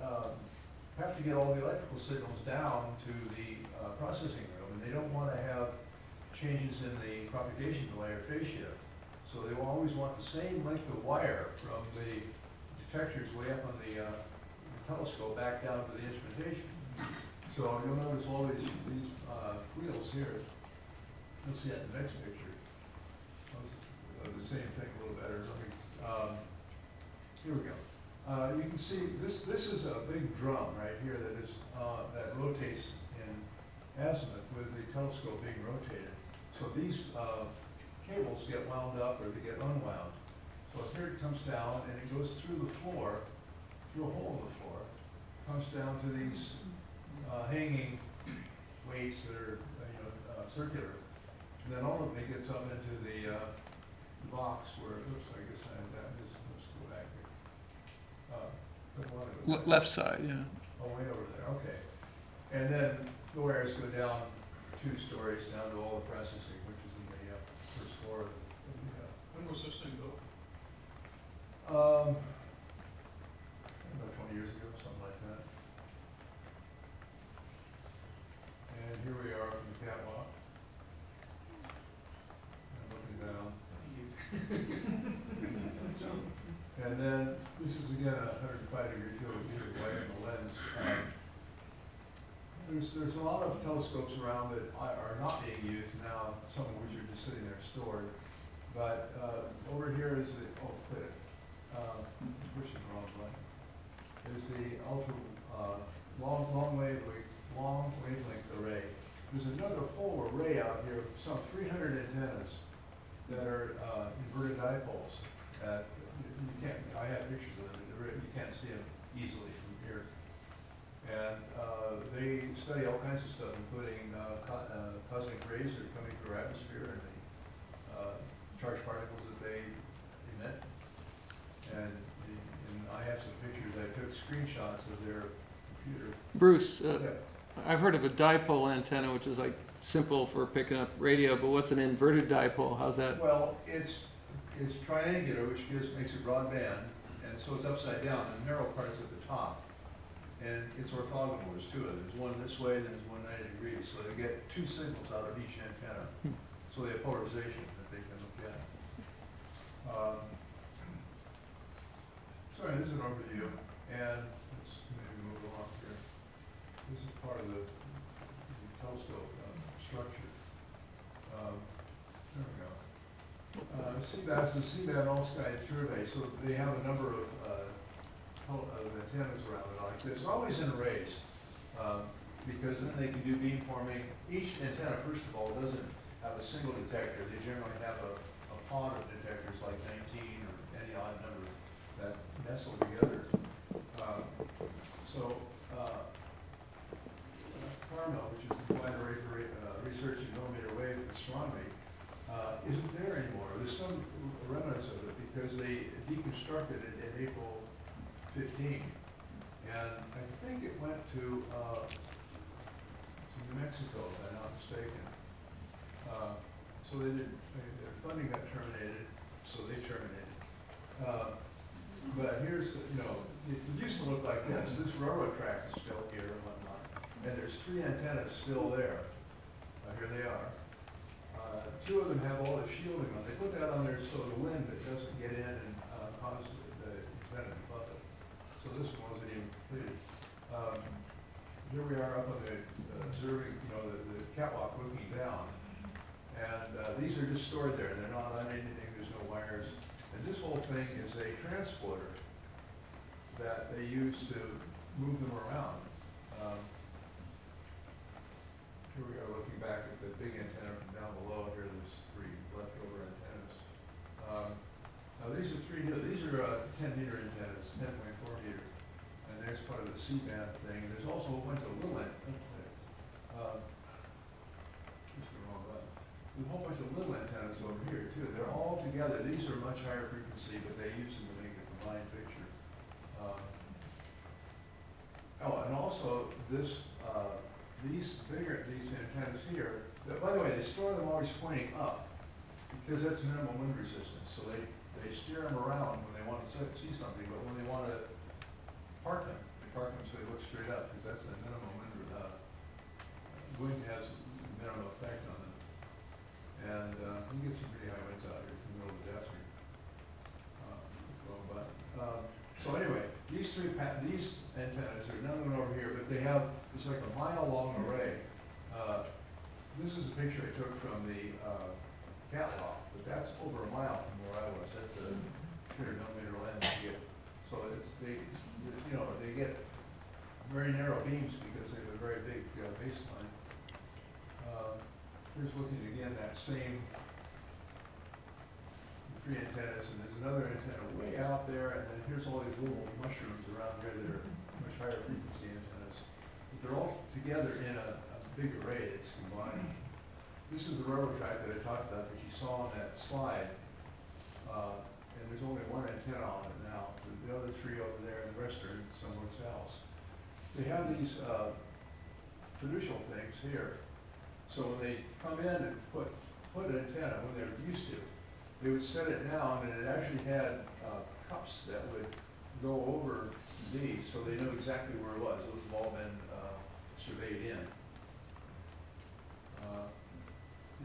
have to get all the electrical signals down to the processing room, and they don't want to have changes in the propagation delay or phase shift. So they will always want the same length of wire from the detectors way up on the telescope back down to the instrumentation. So you'll notice all these wheels here. You'll see that in the next picture. The same thing a little better. Here we go. You can see this is a big drum right here that is that rotates in azimuth with the telescope being rotated. So these cables get wound up or they get unwound. So here it comes down and it goes through the floor, through a hole in the floor, comes down to these hanging weights that are circular. And then all of it gets up into the box where, oops, I guess I have that. Let's go back here. Left side, yeah. Oh, way over there, okay. And then the wires go down 2 stories down to all the processing, which is in the first floor of the When was this thing built? about 20 years ago, something like that. And here we are on the catwalk. And looking down. And then this is again a 105-degree field of view right in the lens. There's a lot of telescopes around that are not being used now, some of which are just sitting there stored. But over here is the pushing the wrong button. Is the ultra long wavelength array. There's another whole array out here of some 300 antennas that are inverted dipoles. You can't. I have pictures of them. You can't see them easily from here. And they study all kinds of stuff, including cosmic rays that are coming through our atmosphere and the charged particles that they emit. And I have some pictures. I took screenshots of their computer. Bruce, Yeah. I've heard of a dipole antenna, which is like simple for picking up radio, but what's an inverted dipole? How's that? Well, it's triangular, which makes a broad band, and so it's upside down. The narrow part's at the top, and it's orthogonal. There's 2 of them. There's one this way, then there's one 90 degrees. So they get 2 signals out of each antenna. So they have polarization that they can look at. Sorry, this is an overview, and let's maybe move along here. This is part of the telescope structure. There we go. CBAS is CBAS all-sky survey, so they have a number of antennas around it like this. They're always in arrays, because then they can do beamforming. Each antenna, first of all, doesn't have a single detector. They generally have a pod of detectors, like 19 or any odd number that nestle together. FARMA, which is the Applied Array for Research in Millimeter Wave Astronomy, isn't there anymore. There's some remnants of it because they deconstructed it in April 15. And I think it went to New Mexico, if I'm not mistaken. So their funding got terminated, so they terminated. But here's, it used to look like this. This railroad track is still here and whatnot. And there's 3 antennas still there. Here they are. 2 of them have all the shielding on. They put that on there so the wind doesn't get in and cause the antenna to buffet. So this one wasn't even completed. here we are up on the, observing, you know, the catwalk looking down. And these are just stored there, they're not on anything, there's no wires. And this whole thing is a transporter that they use to move them around. Here we are looking back at the big antenna from down below. Here there's 3 leftover antennas. Now these are 3 new, these are 10-meter antennas, 10.4 meter. And there's part of the C-band thing. And there's also a bunch of little antennas. Where's the wrong button? There's a whole bunch of little antennas over here too. They're all together. These are much higher frequency, but they use them to make a combined picture. Oh, and also this, these antennas here, by the way, they store them always pointing up because that's minimum wind resistance. So they steer them around when they want to see something, but when they want to park them, they park them so they look straight up because that's the minimum wind. Wind has minimum effect on them. And you get some pretty high winds out here. It's in the middle of the desert. So anyway, these antennas are none of them over here, but they have, it's like a mile-long array. This is a picture I took from the catwalk, but that's over a mile from where I was. That's a 300-millimeter lens you get. So they get very narrow beams because they have a very big baseline. Here's looking again that same 3 antennas, and there's another antenna way out there, and then here's all these little mushrooms around here that are much higher frequency antennas. But they're all together in a big array that's combined. This is the railroad track that I talked about that you saw on that slide, and there's only 1 antenna on it now. The other 3 over there, and the rest are somewhere else. They have these fiducial things here. So when they come in and put an antenna, when they're used to, they would set it down, and it actually had cups that would go over these, so they knew exactly where it was. Those have all been surveyed in.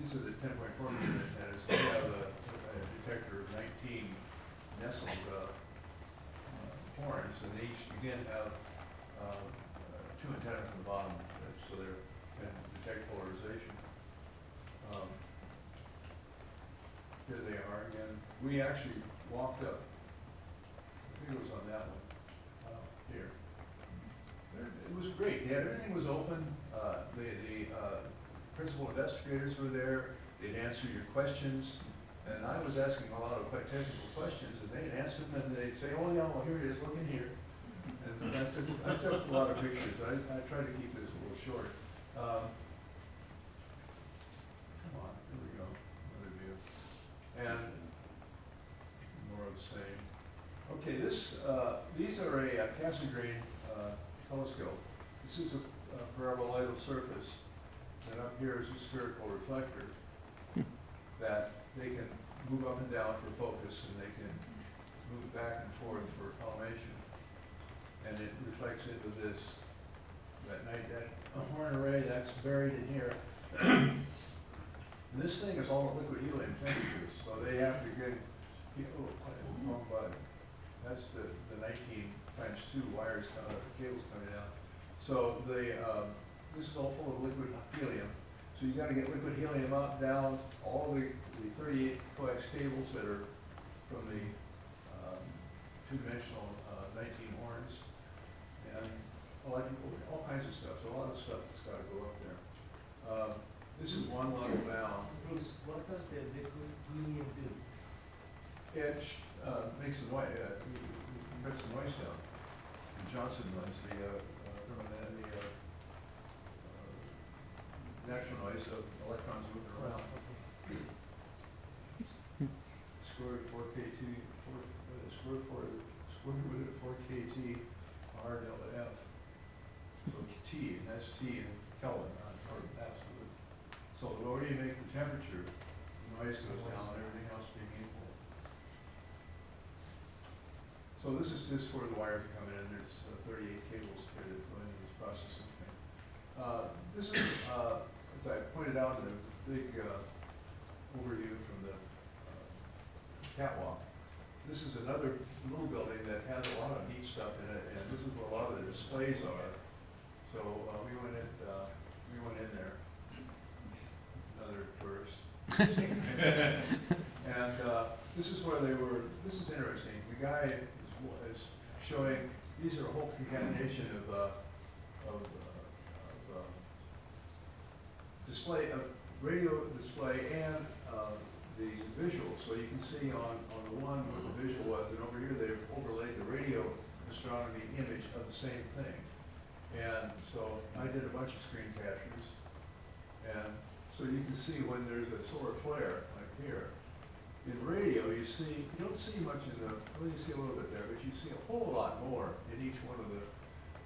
These are the 10.4 meter antennas. They have a detector of 19 nestled horns, and they each again have 2 antennas on the bottom, so they can detect polarization. Here they are again. We actually walked up, I think it was on that one, here. It was great. Everything was open. The principal investigators were there. They'd answer your questions. And I was asking a lot of quite technical questions, and they'd answer them, and they'd say, oh yeah, well here it is, look in here. And I took a lot of pictures. I tried to keep this a little short. Come on, here we go, another view. And more of the same. Okay, these are a Cassegrain telescope. This is a paraboloidal surface, and up here is a spherical reflector that they can move up and down for focus, and they can move back and forth for collimation. And it reflects into that horn array that's buried in here. And this thing is all at liquid helium temperatures, so they have to get, wrong button. That's the 19 times 2 wires, cables coming out. So this is all full of liquid helium. So you got to get liquid helium up, down, all the 38 coax cables that are from the 2-dimensional 19 horns, and electrical, all kinds of stuff. So a lot of stuff that's got to go up there. This is one level down. Bruce, what does the liquid helium do? It makes the noise, cuts the noise down. The Johnson noise, the natural noise of electrons moving around. Square root 4 root of 4 kT R delta F. So T, and that's T in Kelvin, not absolute. So the lower you make the temperature, the noise goes down, everything else being equal. So this is just where the wires come in. There's 38 cables here that go into this processing thing. This is, as I pointed out in the big overview from the catwalk, this is another little building that has a lot of neat stuff in it, and this is where a lot of the displays are. So, we went in there, another tourist. And, this is where they were, this is interesting, the guy is showing, these are a whole concatenation of display, of radio display and, the visual. So you can see on the one what the visual was, and over here they've overlaid the radio astronomy image of the same thing. And so I did a bunch of screen captures, and so you can see when there's a solar flare, like here. In radio, you don't see much in the, well, you see a little bit there, but you see a whole lot more in each one of the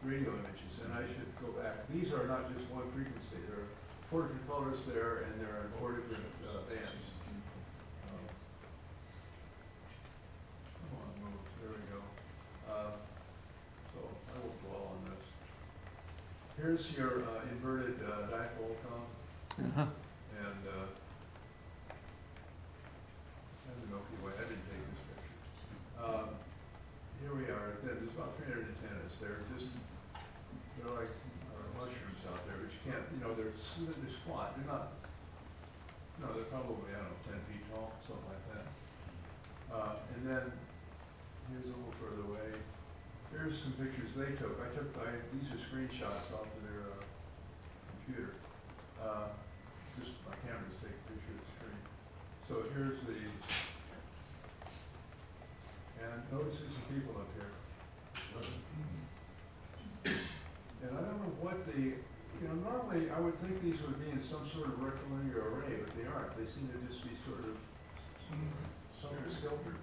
radio images. And I should go back. These are not just one frequency. There are 4 different colors there, and there are 4 different bands. Come on, move. There we go. So I will dwell on this. Here's your inverted dipole, Tom. Uh-huh. And Milky Way. I didn't take this picture. Here we are. There's about 300 antennas. They're like mushrooms out there, but you can't. You know, they're squat. They're not. No, they're probably, I don't know, 10 feet tall, something like that. And then here's a little further away. Here's some pictures they took. These are screenshots off of their computer. Just my camera to take a picture of the screen. So here's the, and notice there's some people up here. And I don't know what normally I would think these would be in some sort of rectilinear array, but they aren't. They seem to just be sort of sculpted.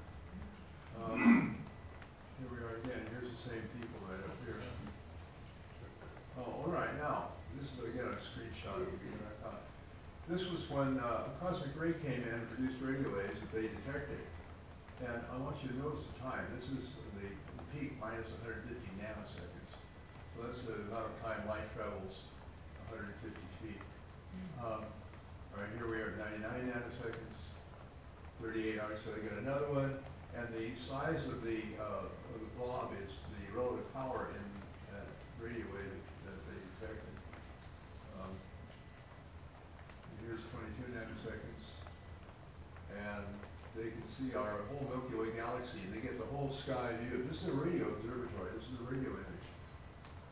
Here we are again. Here's the same people right up here. Oh, all right. Now, this is again a screenshot of what I thought. This was when a cosmic ray came in and produced radio waves that they detected. And I want you to notice the time. This is the peak minus 150 nanoseconds. So that's the amount of time light travels 150 feet. All right, here we are at 99 nanoseconds, 38 hours. So they got another one. And the size of the blob is the relative power in that radio wave that they detected. Here's 22 nanoseconds, and they can see our whole Milky Way galaxy, and they get the whole sky view. This is a radio observatory. This is a radio image,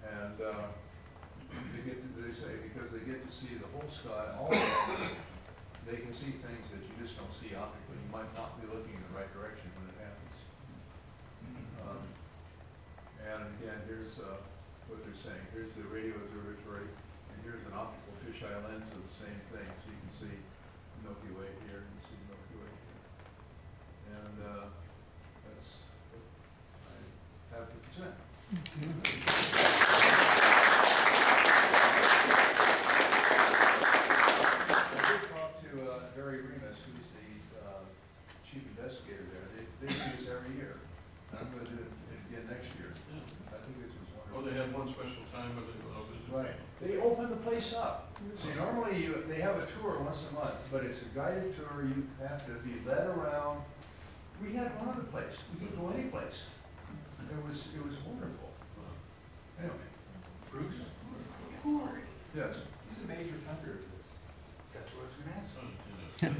and they say because they get to see the whole sky, all of it, they can see things that you just don't see optically. You might not be looking in the right direction when it happens. And again, here's what they're saying. Here's the radio observatory, and here's an optical fisheye lens of the same thing. So you can see Milky Way here, and you see Milky Way here. And that's what I have to present. I did talk to Barry Remus, who's the chief investigator there. They do this every year. I'm going to do it again next year. I think this was wonderful. Oh, they have one special time where they go out visit. Right. They open the place up. See, normally they have a tour once a month, but it's a guided tour. You have to be led around. We had one other place. We could go any place. It was wonderful. Anyway. Bruce? Who? Yes. He's a major funder of this. That's what I was going to ask.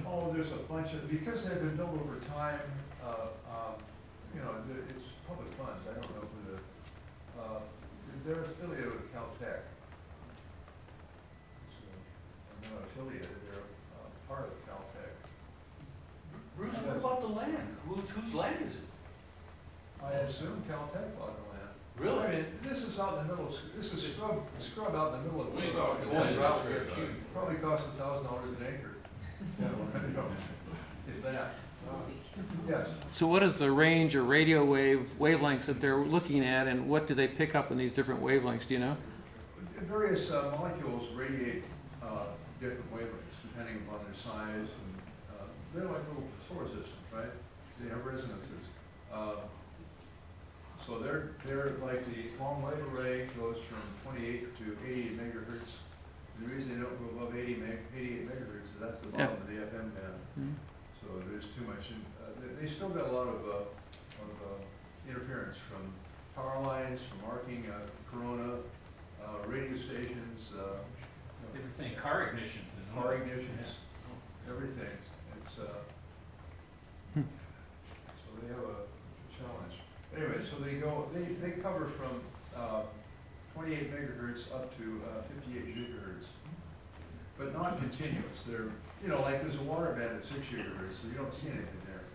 Oh, there's a bunch of, because they've been built over time, it's public funds. I don't know who they're affiliated with Caltech. They're not affiliated, they're part of Caltech. Bruce, what about the land? Whose land is it? I assume Caltech bought the land. Really? I mean, this is out in the middle, this is scrub out in the middle of We the know, road. the land out there cheap. Probably cost $1,000 an acre. If that. Yes. So what is the range or radio wavelengths that they're looking at, and what do they pick up in these different wavelengths, do you know? Various molecules radiate different wavelengths depending upon their size, and they're like little solar systems, right? They have resonances. So they're like the long wave array goes from 28 to 80 megahertz. The reason they don't go above 88 megahertz is that's the bottom of the FM band. Mm-hmm. So there's too much. They still got a lot of interference from power lines, from arcing corona, radio stations, They were saying car ignitions and. car ignitions, everything. It's, so they have a challenge. Anyway, so they cover from 28 megahertz up to 58 gigahertz, but not continuous. They're, like there's a water band at 6 gigahertz, so you don't see anything there.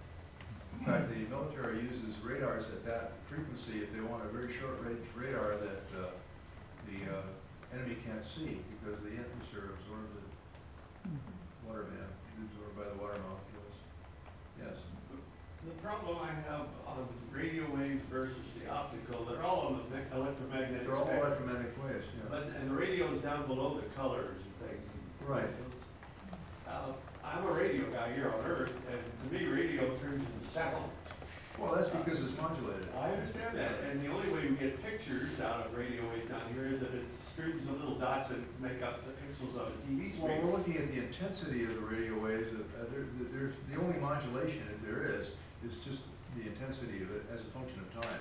In fact, the military uses radars at that frequency if they want a very short-range radar that the enemy can't see, because the atmosphere absorbs the water band, absorbed by the water molecules. Yes. The problem I have on radio waves versus the optical, they're all on the electromagnetic They're all spectrum. electromagnetic waves, yeah. But, and the radio is down below the colors and things. Right. I'm a radio guy here on Earth, and to me, radio turns into sound. Well, that's because it's modulated. I understand that, and the only way we get pictures out of radio waves down here is that it streams of little dots that make up the pixels of a TV Well, screen. we're looking at the intensity of the radio waves. There's, the only modulation, if there is just the intensity of it as a function of time.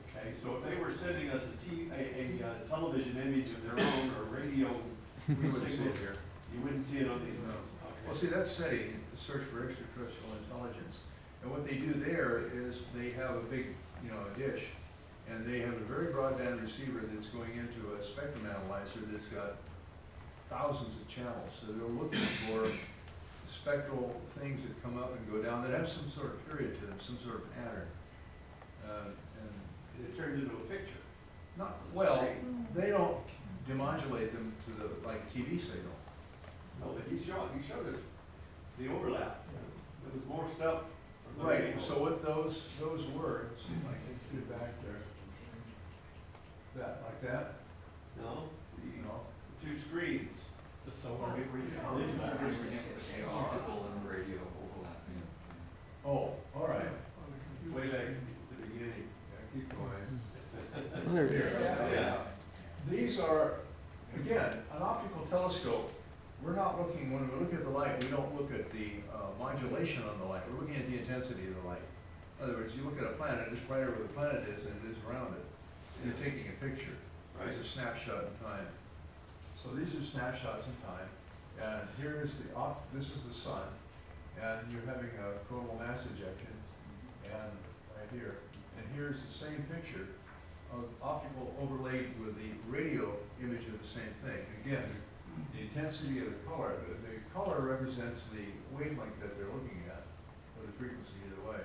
Okay, so if they were sending us a television image of their own or radio We wouldn't see signals, it here. you wouldn't see it on these. No. Okay. Well, see, that's SETI, Search for Extraterrestrial Intelligence. And what they do there is they have a big, a dish, and they have a very broadband receiver that's going into a spectrum analyzer that's got thousands of channels. So they're looking for spectral things that come up and go down that have some sort of period to them, some sort of pattern. And It turns into a picture. not, well, they don't demodulate them to the, like TV signal. No, but he showed us the overlap. There was more stuff from the Right, radio. so what those were, let's see if I can get it back there. That, like that, No, you know? the two screens. The solar. Oh, all right. Way back at the beginning. Yeah, keep going. Oh, there it is. Yeah. These are, again, an optical telescope. We're not looking, when we look at the light, we don't look at the modulation on the light. We're looking at the intensity of the light. In other words, you look at a planet, it's brighter where the planet is than it is around it. And you're taking a picture. It's a snapshot in time. So these are snapshots in time. And here's this is the sun. And you're having a coronal mass ejection. And right here. And here's the same picture of optical overlaid with the radio image of the same thing. Again, the intensity of the color represents the wavelength that they're looking at, or the frequency either way.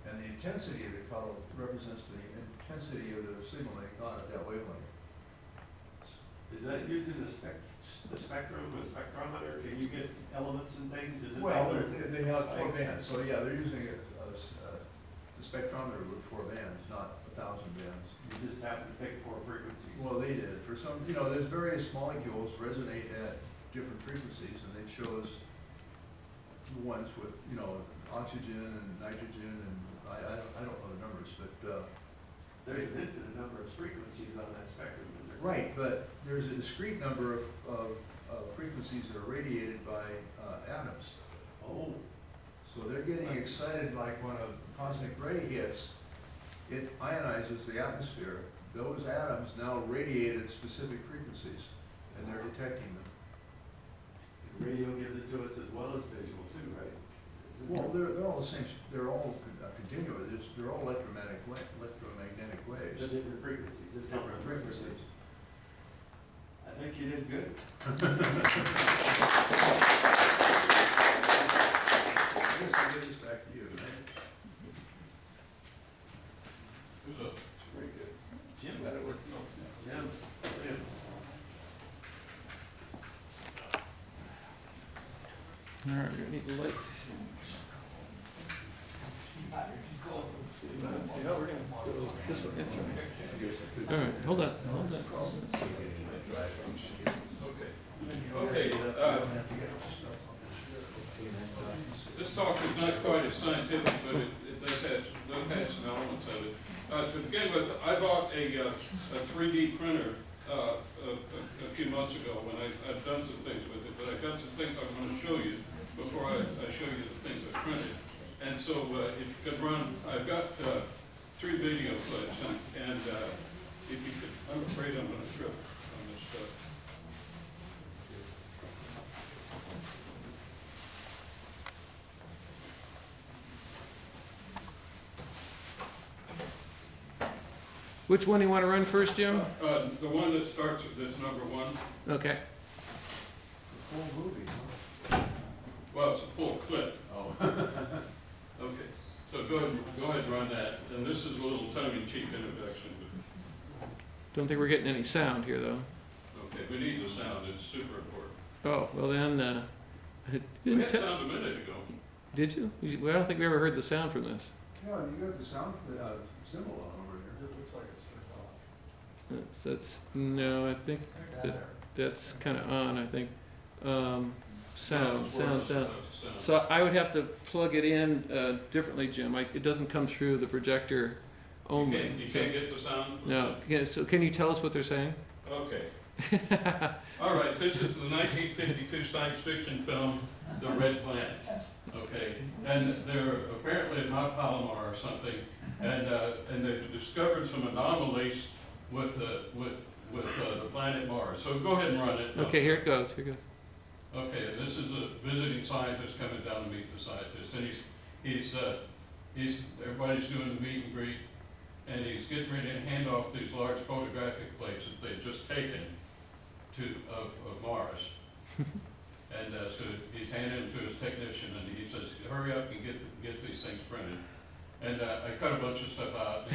And the intensity of the color represents the intensity of the signal they got at that wavelength. Is that used in the spectrum, a spectrometer? Can you get elements and things? Does it Well, matter? they have 4 bands, so yeah, they're using the spectrometer with 4 bands, not 1,000 bands. You just happen to pick 4 frequencies. Well, they did. For some, there's various molecules resonate at different frequencies, and they chose the ones with, oxygen and nitrogen, and I don't know the numbers, but, There's an infinite number of frequencies on that spectrum. Isn't there? right, but there's a discrete number of frequencies that are radiated by atoms. Oh. So they're getting excited like when a cosmic ray hits, it ionizes the atmosphere. Those atoms now radiate at specific frequencies, and they're detecting them. The radio gives it to us as well as visual too, right? Well, they're all the same, they're all continuous, they're all electromagnetic waves. The different frequencies. It's Different frequencies. I think you did good. I guess I'll give this back to you, right? Who's up? Very good. Jim got it working. Jim. All right, we need the light. See, how we're gonna go this way, that's right. All right, hold on. Okay, this talk is not quite as scientific, but it does have some elements of it. To begin with, I bought a 3D printer a few months ago when I've done some things with it, but I've got some things I'm going to show you before I show you the things I printed. And so if you could run, I've got 3 video clips, and if you could, I'm afraid I'm gonna trip on this stuff. Which one do you want to run first, Jim? The one that starts, that's number one, Okay. The full movie, huh? well, it's a full clip. Oh. Okay, so go ahead and run that, and this is a little tongue-in-cheek introduction, Don't think we're getting any sound here, though. but, okay, we need the sound, it's super important. Oh, well then, it We didn't had te- sound a minute ago. did you? Well, I don't think we ever heard the sound from this. Yeah, you got the sound, symbol on over here. It looks like it's turned off. That's, no, I think that's kind of on, I think. Sound. So I would have to plug it in differently, Jim. It doesn't come through the projector only. You can't get the sound? No. So can you tell us what they're saying? Okay. All right, this is the 1952 science fiction film, The Red Planet. Okay, and they're apparently at Mount Palomar or something, and they've discovered some anomalies with the planet Mars. So go ahead and run it. Okay, here it goes. Here it goes. Okay, and this is a visiting scientist coming down to meet the scientist, and he's everybody's doing the meet and greet, and he's getting ready to hand off these large photographic plates that they've just taken of Mars. And so he's handing them to his technician, and he says, "Hurry up and get these things printed." And I cut a bunch of stuff out.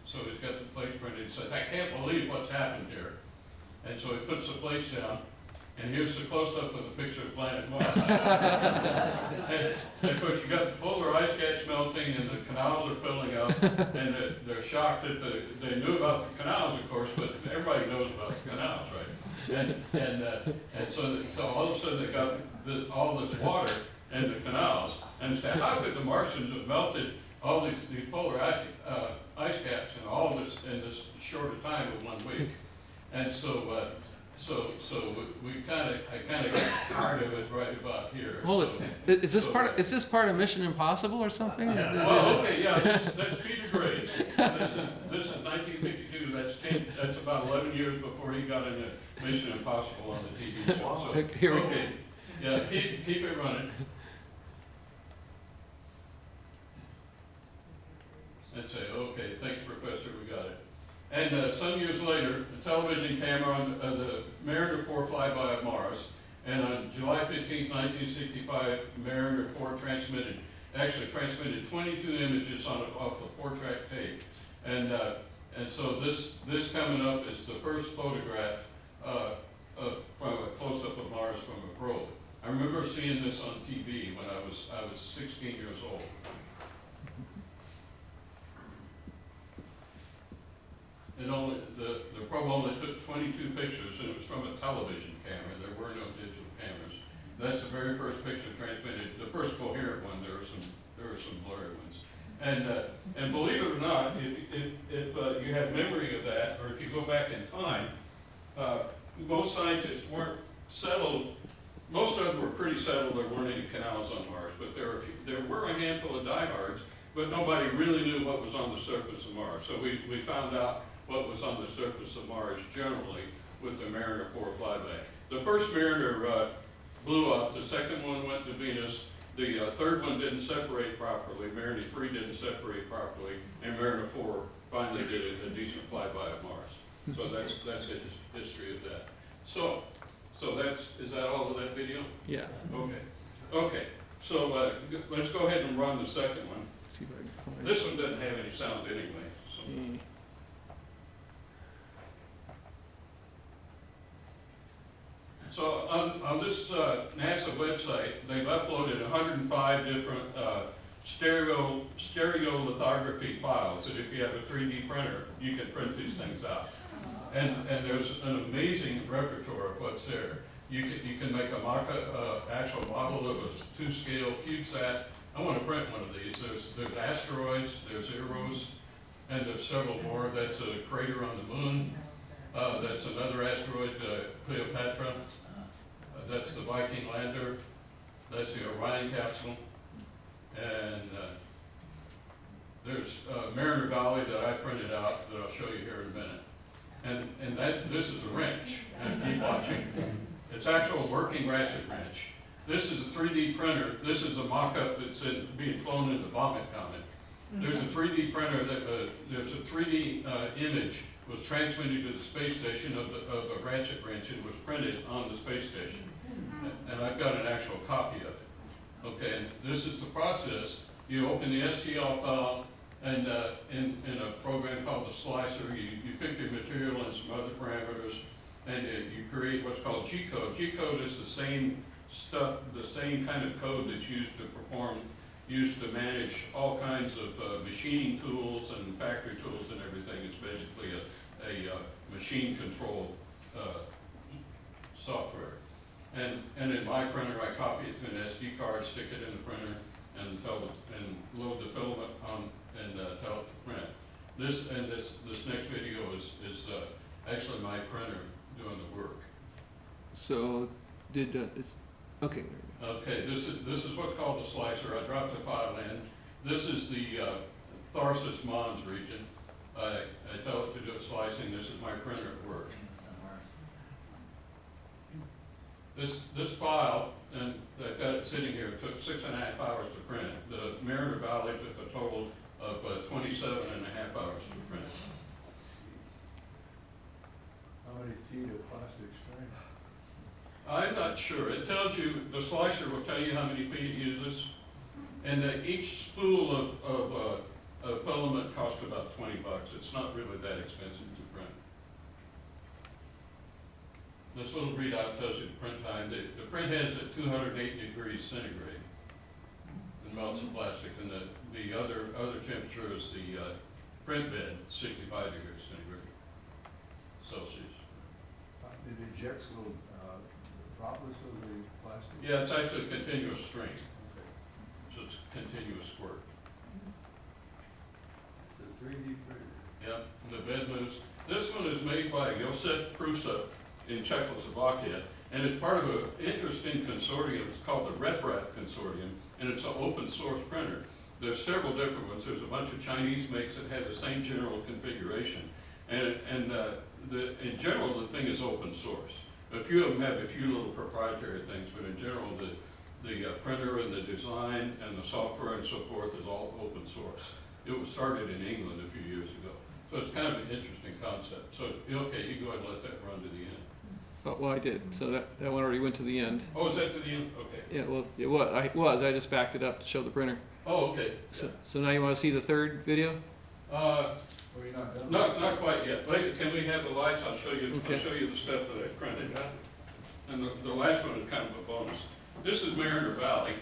So he's got the plates printed. He says, "I can't believe what's happened here." And so he puts the plates down. And here's the close-up of the picture of planet Mars. And of course, you got the polar ice caps melting, and the canals are filling up, and they're shocked that they knew about the canals, of course, but everybody knows about the canals, right? And so all of a sudden they got all this water in the canals, and say, how could the Martians have melted all these polar ice caps and all this in this short a time of 1 week? And so I kind of got tired of it right about here. Hold it. Is this part of Mission Impossible or something? Well, okay, yeah, that's Peter Graves. This is 1952. That's about 11 years before he got into Mission Impossible on the TV show. So, Here we go. okay, yeah, keep it running. And say, okay, thanks, Professor, we got it. And some years later, a television camera on the Merida 4 flyby of Mars, and on July 15, 1965, Merida 4 transmitted 22 images off a 4-track tape. And so this coming up is the first photograph from a close-up of Mars from a probe. I remember seeing this on TV when I was 16 years old. The probe only took 22 pictures, and it was from a television camera. There were no digital cameras. That's the very first picture transmitted, the first coherent one. There were some blurry ones. And believe it or not, if you have memory of that, or if you go back in time, most scientists weren't settled. Most of them were pretty settled. There weren't any canals on Mars, but there were a handful of diehards, but nobody really knew what was on the surface of Mars. So we found out what was on the surface of Mars generally with the Mariner 4 flyby. The first Mariner blew up, the second one went to Venus, the third one didn't separate properly, Mariner 3 didn't separate properly, and Mariner 4 finally did a decent flyby of Mars. So that's the history of that. So is that all of that video? Yeah. Okay, so let's go ahead and run the second one. See if I can find This one doesn't have any sound anyway, so. So on this NASA website, they've uploaded 105 different stereolithography files that if you have a 3D printer, you can print these things out. And there's an amazing repertoire of what's there. You can make a actual model of a 2-scale CubeSat. I want to print one of these. There's asteroids, there's Eros, and there's several more. That's a crater on the moon. That's another asteroid, Cleopatra. That's the Viking lander. That's the Orion capsule. And There's Merida Valley that I printed out that I'll show you here in a minute. And this is a wrench, and keep watching. It's actual working ratchet wrench. This is a 3D printer. This is a mock-up that's being flown in the Vomit Comet. There's a 3D printer that, there's a 3D image was transmitted to the space station of a ratchet wrench and was printed on the space station. And I've got an actual copy of it. Okay, and this is the process. You open the STL file, and in a program called the slicer, you pick your material and some other parameters, and you create what's called G-code. G-code is the same stuff, the same kind of code that's used to manage all kinds of machining tools and factory tools and everything. It's basically a machine control software. And in my printer, I copy it to an SD card, stick it in the printer, and load the filament on and tell it to print. This next video is actually my printer doing the work. So did okay. Okay, this is what's called the slicer. I dropped the file in. This is the Tharsis Mons region. I tell it to do slicing. This is my printer at work. This file, and I've got it sitting here, took 6.5 hours to print. The Merida Valley took a total of 27.5 hours to print. How many feet of plastic strength? I'm not sure. It tells you, the slicer will tell you how many feet it uses. And each spool of filament costs about $20. It's not really that expensive to print. This little readout tells you the print time. The print head's at 208 degrees centigrade and melts the plastic, and the other temperature is the print bed, 65 degrees centigrade Celsius. It ejects little droplets of the plastic? Yeah, it's actually a continuous stream. Okay. So it's a continuous squirt. It's a 3D printer. Yeah, the bed moves. This one is made by Josef Prusa in Czechoslovakia, and it's part of an interesting consortium. It's called the Redbrat Consortium, and it's an open source printer. There's several different ones. There's a bunch of Chinese makes that have the same general configuration, and in general the thing is open source. A few of them have a few little proprietary things, but in general the printer and the design and the software and so forth is all open source. It was started in England a few years ago. So it's kind of an interesting concept. So, okay, you go ahead and let that run to the end. Oh, well, I did. So that one already went to the end. Oh, is that to the end? Okay. Yeah, well, it was. I just backed it up to show the printer. Oh, okay. So now you want to see the third video? Are you not done? Not quite yet. Later, can we have the lights? I'll show you. Okay. I'll show you the stuff that I printed. And the last one is kind of a bonus. This is Merida Valley.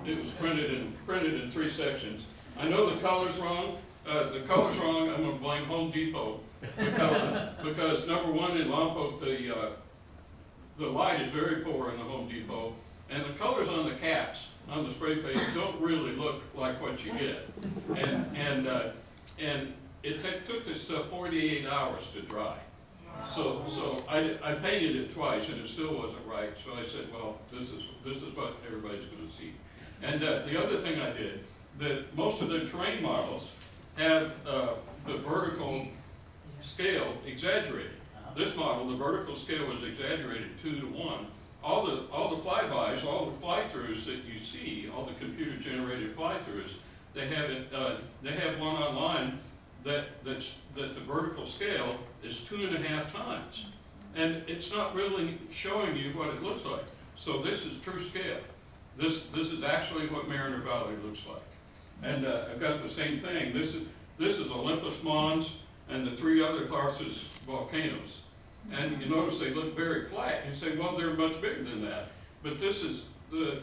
It was printed in 3 sections. I know the color's wrong. The color's wrong. I'm going to blame Home Depot because number one in Lompoc the light is very poor in the Home Depot, and the colors on the caps on the spray paint don't really look like what you get. And it took this stuff 48 hours to dry. So I painted it twice and it still wasn't right. So I said, well, this is what everybody's going to see. And the other thing I did, that most of the terrain models have the vertical scale exaggerated. This model, the vertical scale was exaggerated 2 to 1. All the flybys, all the fly-throughs that you see, all the computer-generated fly-throughs, they have one online that the vertical scale is 2.5 times, and it's not really showing you what it looks like. So this is true scale. This is actually what Merida Valley looks like, and I've got the same thing. This is Olympus Mons and the 3 other Tharsis volcanoes, and you notice they look very flat. You say, well, they're much bigger than that, but this is the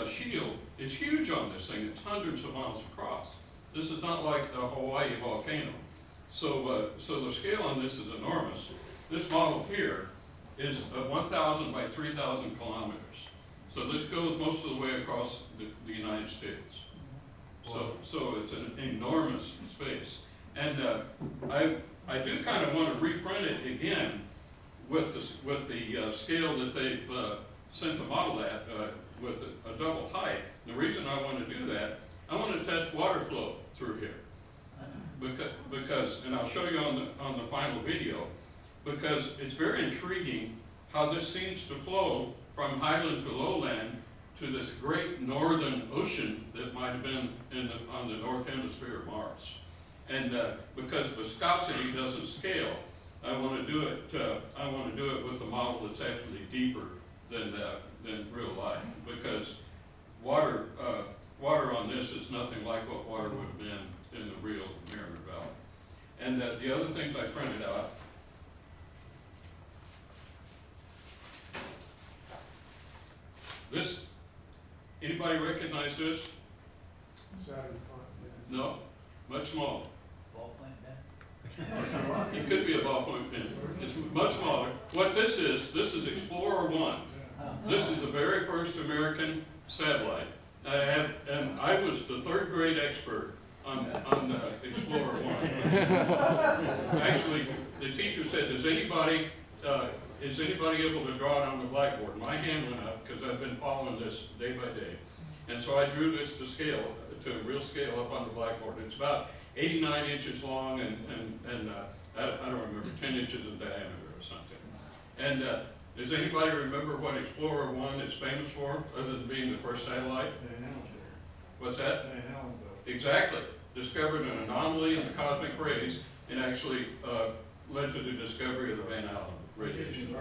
shield is huge on this thing. It's hundreds of miles across. This is not like a Hawaii volcano. So the scale on this is enormous. This model here is 1,000 by 3,000 kilometers. So this goes most of the way across the United States. So it's an enormous space. And I do kind of want to reprint it again with the scale that they've sent the model at with a double height. The reason I want to do that, I want to test water flow through here. Because, and I'll show you on the final video, because it's very intriguing how this seems to flow from highland to lowland to this great northern ocean that might have been on the north hemisphere of Mars. And because viscosity doesn't scale, I want to do it with a model that's actually deeper than real life, because water on this is nothing like what water would have been in the real Merida Valley. And the other things I printed out, this, anybody recognize this? Saturday fun, yeah. No, much smaller. Ballpoint pen? It could be a ballpoint pen. It's much smaller. What this is Explorer 1. This is the very first American satellite. And I was the third grade expert on Explorer 1. Actually, the teacher said, is anybody able to draw it on the blackboard? My hand went up because I've been following this day by day. And so I drew this to scale, to real scale up on the blackboard. It's about 89 inches long and I don't remember, 10 inches in diameter or something. And does anybody remember what Explorer 1 is famous for, other than being the first satellite? What's that? Exactly. Discovered an anomaly in the cosmic rays and actually led to the discovery of the Van Allen radiation.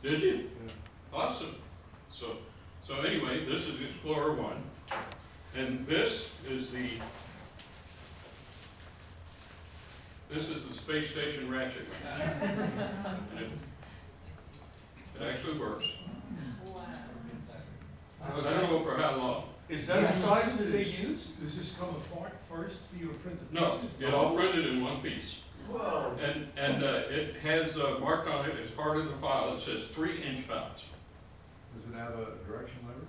Did you? Yeah. Awesome. So anyway, this is Explorer 1. And this is the space station ratchet wrench. And it actually works. I don't know for how long. Is that the size that they use? Does this come apart first for you to print the No, pieces? it all printed in one piece. Whoa. And it has marked on it as part of the file, it says 3 inch-pounds. Does it have a direction lever?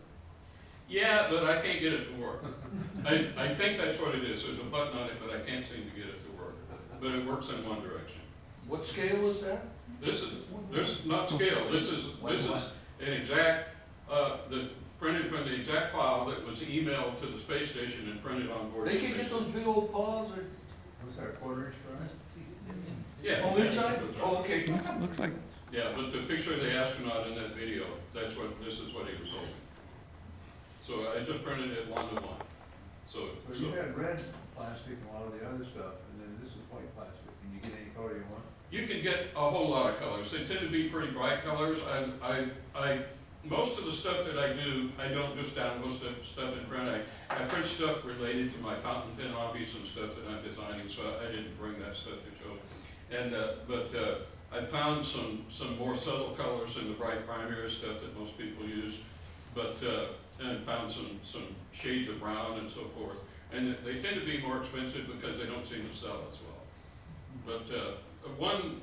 Yeah, but I can't get it to work. I think that's what it is. There's a button on it, but I can't seem to get it to work. But it works in one direction. What scale is that? This is not scale. This is an exact, printed from the exact file that was emailed to the space station and printed on board. They can get those big old paws or? What's that, 1/4 inch drive? Yeah. Oh, inside? Oh, okay. Looks like, Yeah, but the picture of the astronaut in that video, this is what he was holding. So I just printed it 1-to-1. So you had red plastic and a lot of the other stuff, and then this is white plastic. Can you get any color you want? you can get a whole lot of colors. They tend to be pretty bright colors. Most of the stuff that I do, I don't just download stuff in print. I print stuff related to my fountain pen hobbies and stuff that I'm designing, so I didn't bring that stuff to show. And I found some more subtle colors in the bright primary stuff that most people use, and found some shades of brown and so forth. And they tend to be more expensive because they don't seem to sell as well. But one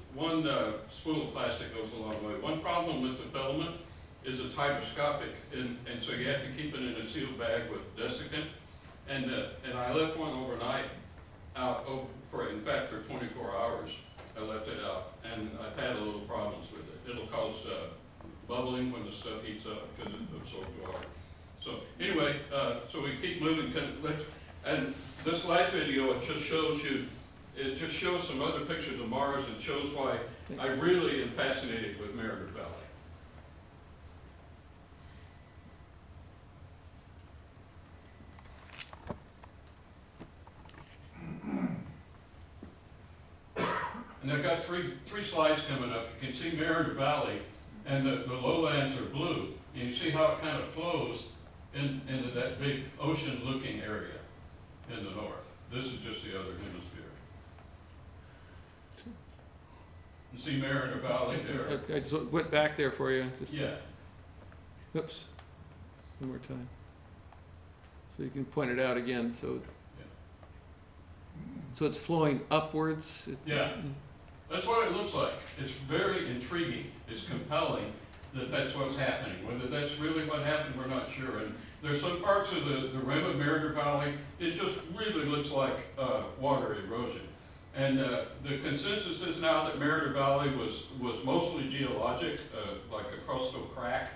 spool of plastic goes a long way. One problem with the filament is it's hygroscopic, and so you have to keep it in a sealed bag with desiccant. And I left one overnight out for 24 hours. I left it out, and I've had a little problems with it. It'll cause bubbling when the stuff heats up because it absorbs water. So anyway, so we keep moving. And this last video, it just shows some other pictures of Mars and shows why I really am fascinated with Merida Valley. And I've got three slides coming up. You can see Merida Valley, and the lowlands are blue. And you see how it kind of flows into that big ocean-looking area in the north. This is just the other hemisphere. You see Merida Valley there? I just went back there for you. Yeah. Oops. One more time. So you can point it out again. So it's flowing upwards. Yeah. That's what it looks like. It's very intriguing. It's compelling that that's what's happening. Whether that's really what happened, we're not sure. And there's some parts of the rim of Merida Valley, it just really looks like water erosion. And the consensus is now that Merida Valley was mostly geologic, like a crustal crack,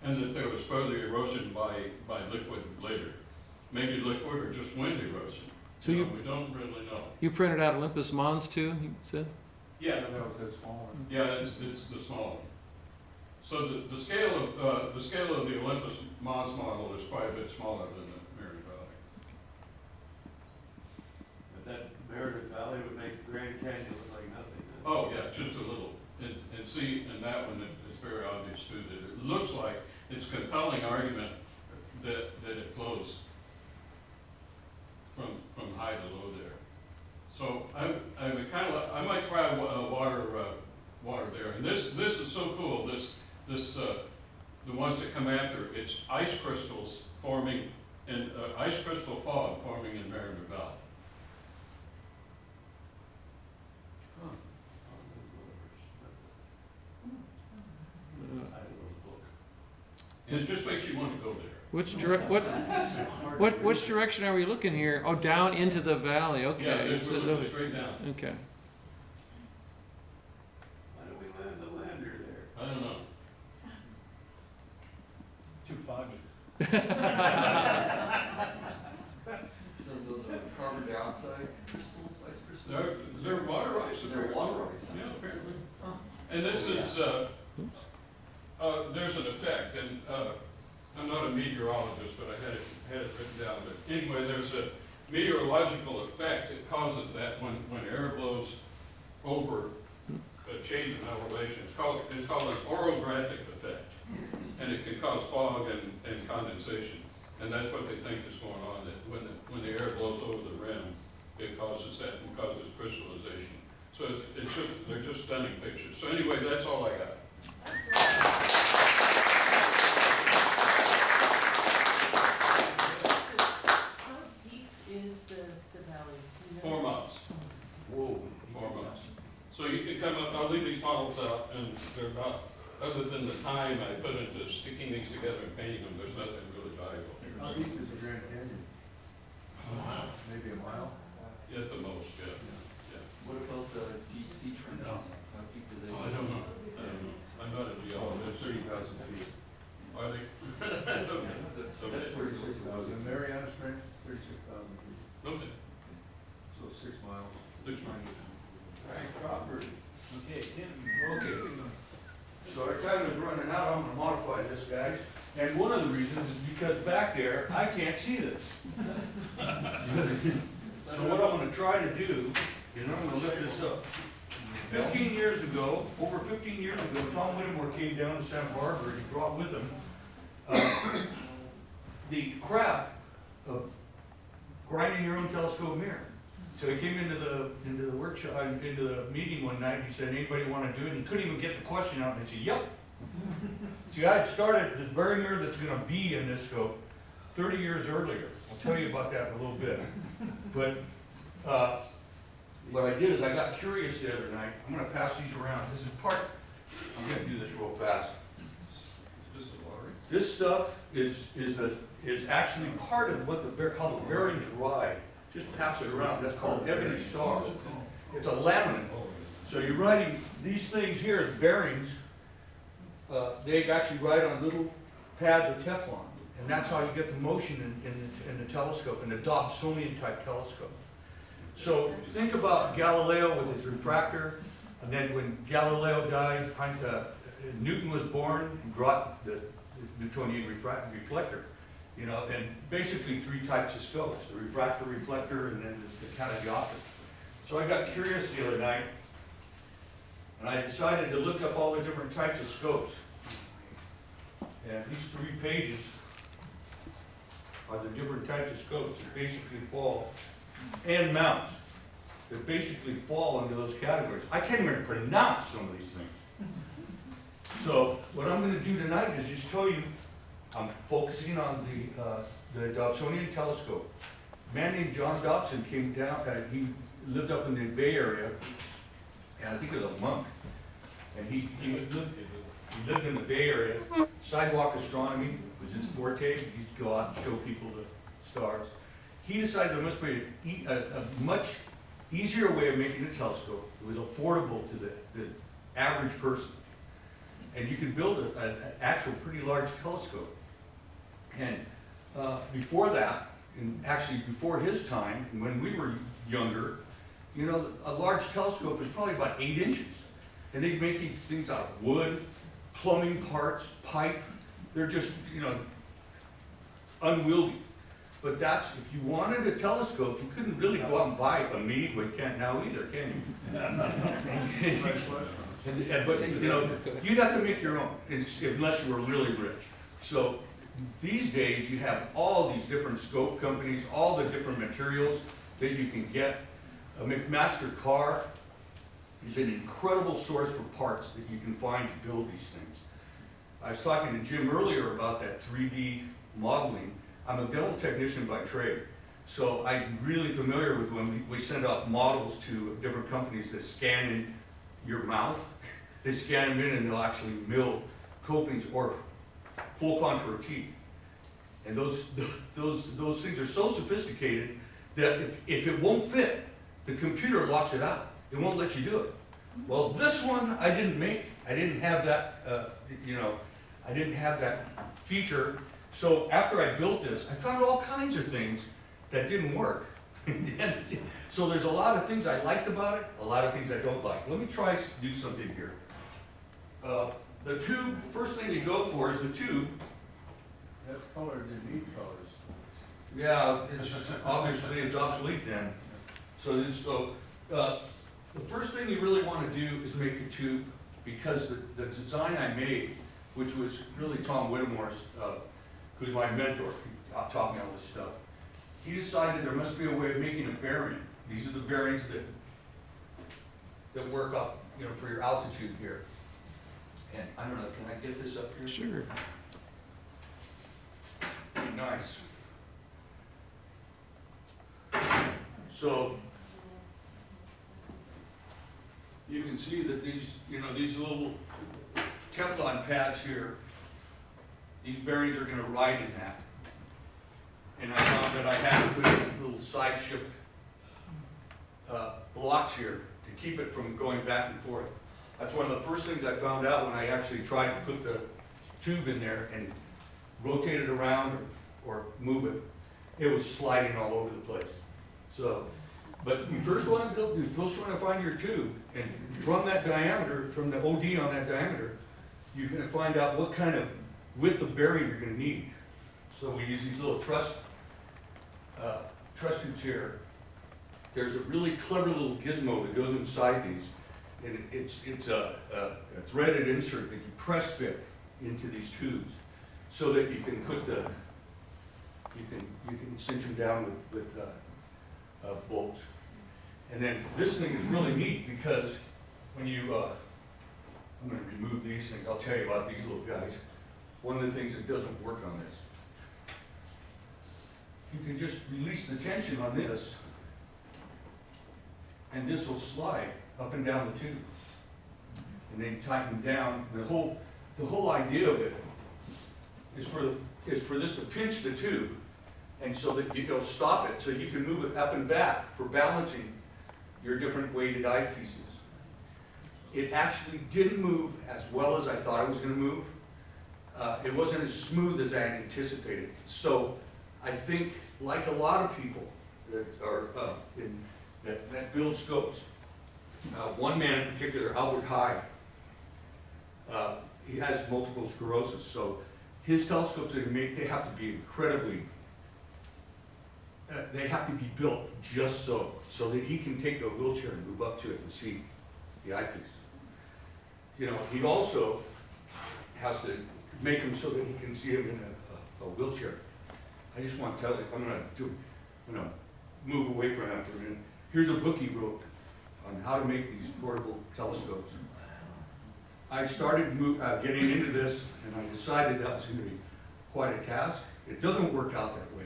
and that there was further erosion by liquid later. maybe liquid or just wind erosion. So We don't really know. you printed out Olympus Mons too, you said? Yeah, That was that small one. yeah, it's the small one. So the scale of the Olympus Mons model is quite a bit smaller than the Merida Valley. But that Merida Valley would make Grand Canyon look like nothing. Oh, yeah, just a little. And see, in that one, it's very obvious too, that it looks like it's a compelling argument that it flows from high to low there. So I might try water there. And this is so cool, the ones that come after, it's ice crystals forming, and ice crystal fog forming in Merida Valley. And it just makes you want to go there. Which direction are we looking here? Oh, down into the valley, okay. Yeah, we're looking straight down. Okay. Why don't we land the lander there? I don't know. It's too foggy. So those are carbon dioxide crystals, ice crystals? They're water ice. They're water ice. Yeah, apparently. And this is, there's an effect, and I'm not a meteorologist, but I had it written down. But anyway, there's a meteorological effect that causes that when air blows over a change in elevation. It's called an orographic effect, and it can cause fog and condensation. And that's what they think is going on, that when the air blows over the rim, it causes that and causes crystallization. So they're just stunning pictures. So anyway, that's all I got. How deep is the valley? Do you know? 4 miles. Whoa. 4 miles. So you can come up, I'll leave these models out, and they're about, other than the time I put into sticking these together and painting them, there's nothing really valuable. How deep is the Grand Canyon? Maybe a mile? At the most, yeah. What about the deep sea trenches? How deep do they? Oh, I don't know. I'm not a geologist. 30,000 feet. Are they? So that's where it's. 36,000. Mariana Trench, 36,000 feet. Okay. So 6 miles. 6 miles. Frank Crawford. Okay, Tim. Okay. So our time is running out, I'm gonna modify this, guys. And one of the reasons is because back there, I can't see this. So what I'm gonna try to do is I'm gonna lift this up. 15 years ago, over 15 years ago, Tom Whittemore came down to Santa Barbara and he brought with him the craft of grinding your own telescope mirror. So he came into the workshop, into the meeting one night, and he said, anybody want to do it? And he couldn't even get the question out, and he said, yep. See, I had started this very mirror that's gonna be in this scope 30 years earlier. I'll tell you about that in a little bit. But what I did is I got curious the other night. I'm gonna pass these around. This is part, I'm gonna do this real fast. This is lottery. This stuff is actually part of what how the bearings ride. Just pass it around. That's called ebony star. It's a laminate. So you're riding these things here as bearings. They actually ride on little pads of Teflon, and that's how you get the motion in the telescope, in the Dobsonian type telescope. So think about Galileo with his refractor, and then when Galileo died, Newton was born and brought the Newtonian reflector. You know, and basically 3 types of scopes: the refractor, reflector, and then the kind of the optic. So I got curious the other night, and I decided to look up all the different types of scopes. And these 3 pages are the different types of scopes that basically fall, and mounts, that basically fall into those categories. I can't even pronounce some of these things. So what I'm going to do tonight is just tell you, I'm focusing on the Dobsonian telescope. A man named John Dobson came down, he lived up in the Bay Area, and I think he was a monk. And he lived in the Bay Area. Sidewalk astronomy was his forte. He used to go out and show people the stars. He decided there must be a much easier way of making a telescope. It was affordable to the average person. And you could build an actual pretty large telescope. And before that, and actually before his time, when we were younger, you know, a large telescope was probably about 8 inches. And they'd make these things out of wood, plumbing parts, pipe. They're just, you know, unwieldy. But that's, if you wanted a telescope, you couldn't really go out and buy a Meade, but you can't now either, can you? But, you know, you'd have to make your own, unless you were really rich. So these days, you have all these different scope companies, all the different materials that you can get. A McMaster car is an incredible source for parts that you can find to build these things. I was talking to Jim earlier about that 3D modeling. I'm a dental technician by trade, so I'm really familiar with when we send out models to different companies that scan in your mouth. They scan them in and they'll actually mill copings or full contour teeth. And those things are so sophisticated that if it won't fit, the computer locks it out. It won't let you do it. Well, this one I didn't make. I didn't have that, you know, I didn't have that feature. So after I built this, I found all kinds of things that didn't work. So there's a lot of things I liked about it, a lot of things I don't like. Let me try to do something here. The tube, first thing you go for is the tube. That's colored in neat colors. Yeah, obviously it's obsolete then. So the first thing you really want to do is make a tube, because the design I made, which was really Tom Whittemore's, who's my mentor, he taught me all this stuff. He decided there must be a way of making a bearing. These are the bearings that work up, you know, for your altitude here. And I don't know, can I get this up here? Sure. Nice. So you can see that these, you know, these little Teflon pads here, these bearings are going to ride in that. And I found that I had to put in little side shift blocks here to keep it from going back and forth. That's one of the first things I found out when I actually tried to put the tube in there and rotate it around or move it. It was sliding all over the place. So, but you first want to find your tube, and from that diameter, from the OD on that diameter, you're going to find out what kind of width of bearing you're going to need. So we use these little truss tubes here. There's a really clever little gizmo that goes inside these, and it's a threaded insert that you press fit into these tubes, so that you can put the you can cinch them down with bolts. And then this thing is really neat, because when you I'm going to remove these things. I'll tell you about these little guys. One of the things that doesn't work on this, you can just release the tension on this, and this will slide up and down the tube. And then tighten down. The whole idea of it is for this to pinch the tube, and so that you'll stop it, so you can move it up and back for balancing your different weighted eyepieces. It actually didn't move as well as I thought it was going to move. It wasn't as smooth as I had anticipated. So I think, like a lot of people that are that build scopes, one man in particular, Albert High, he has multiple sclerosis, so his telescopes that he made, they have to be incredibly, they have to be built just so that he can take a wheelchair and move up to it and see the eyepiece. You know, he also has to make them so that he can see him in a wheelchair. I just want to tell you, I'm gonna move away from that for a minute. Here's a book he wrote on how to make these portable telescopes. I started getting into this, and I decided that was going to be quite a task. It doesn't work out that way.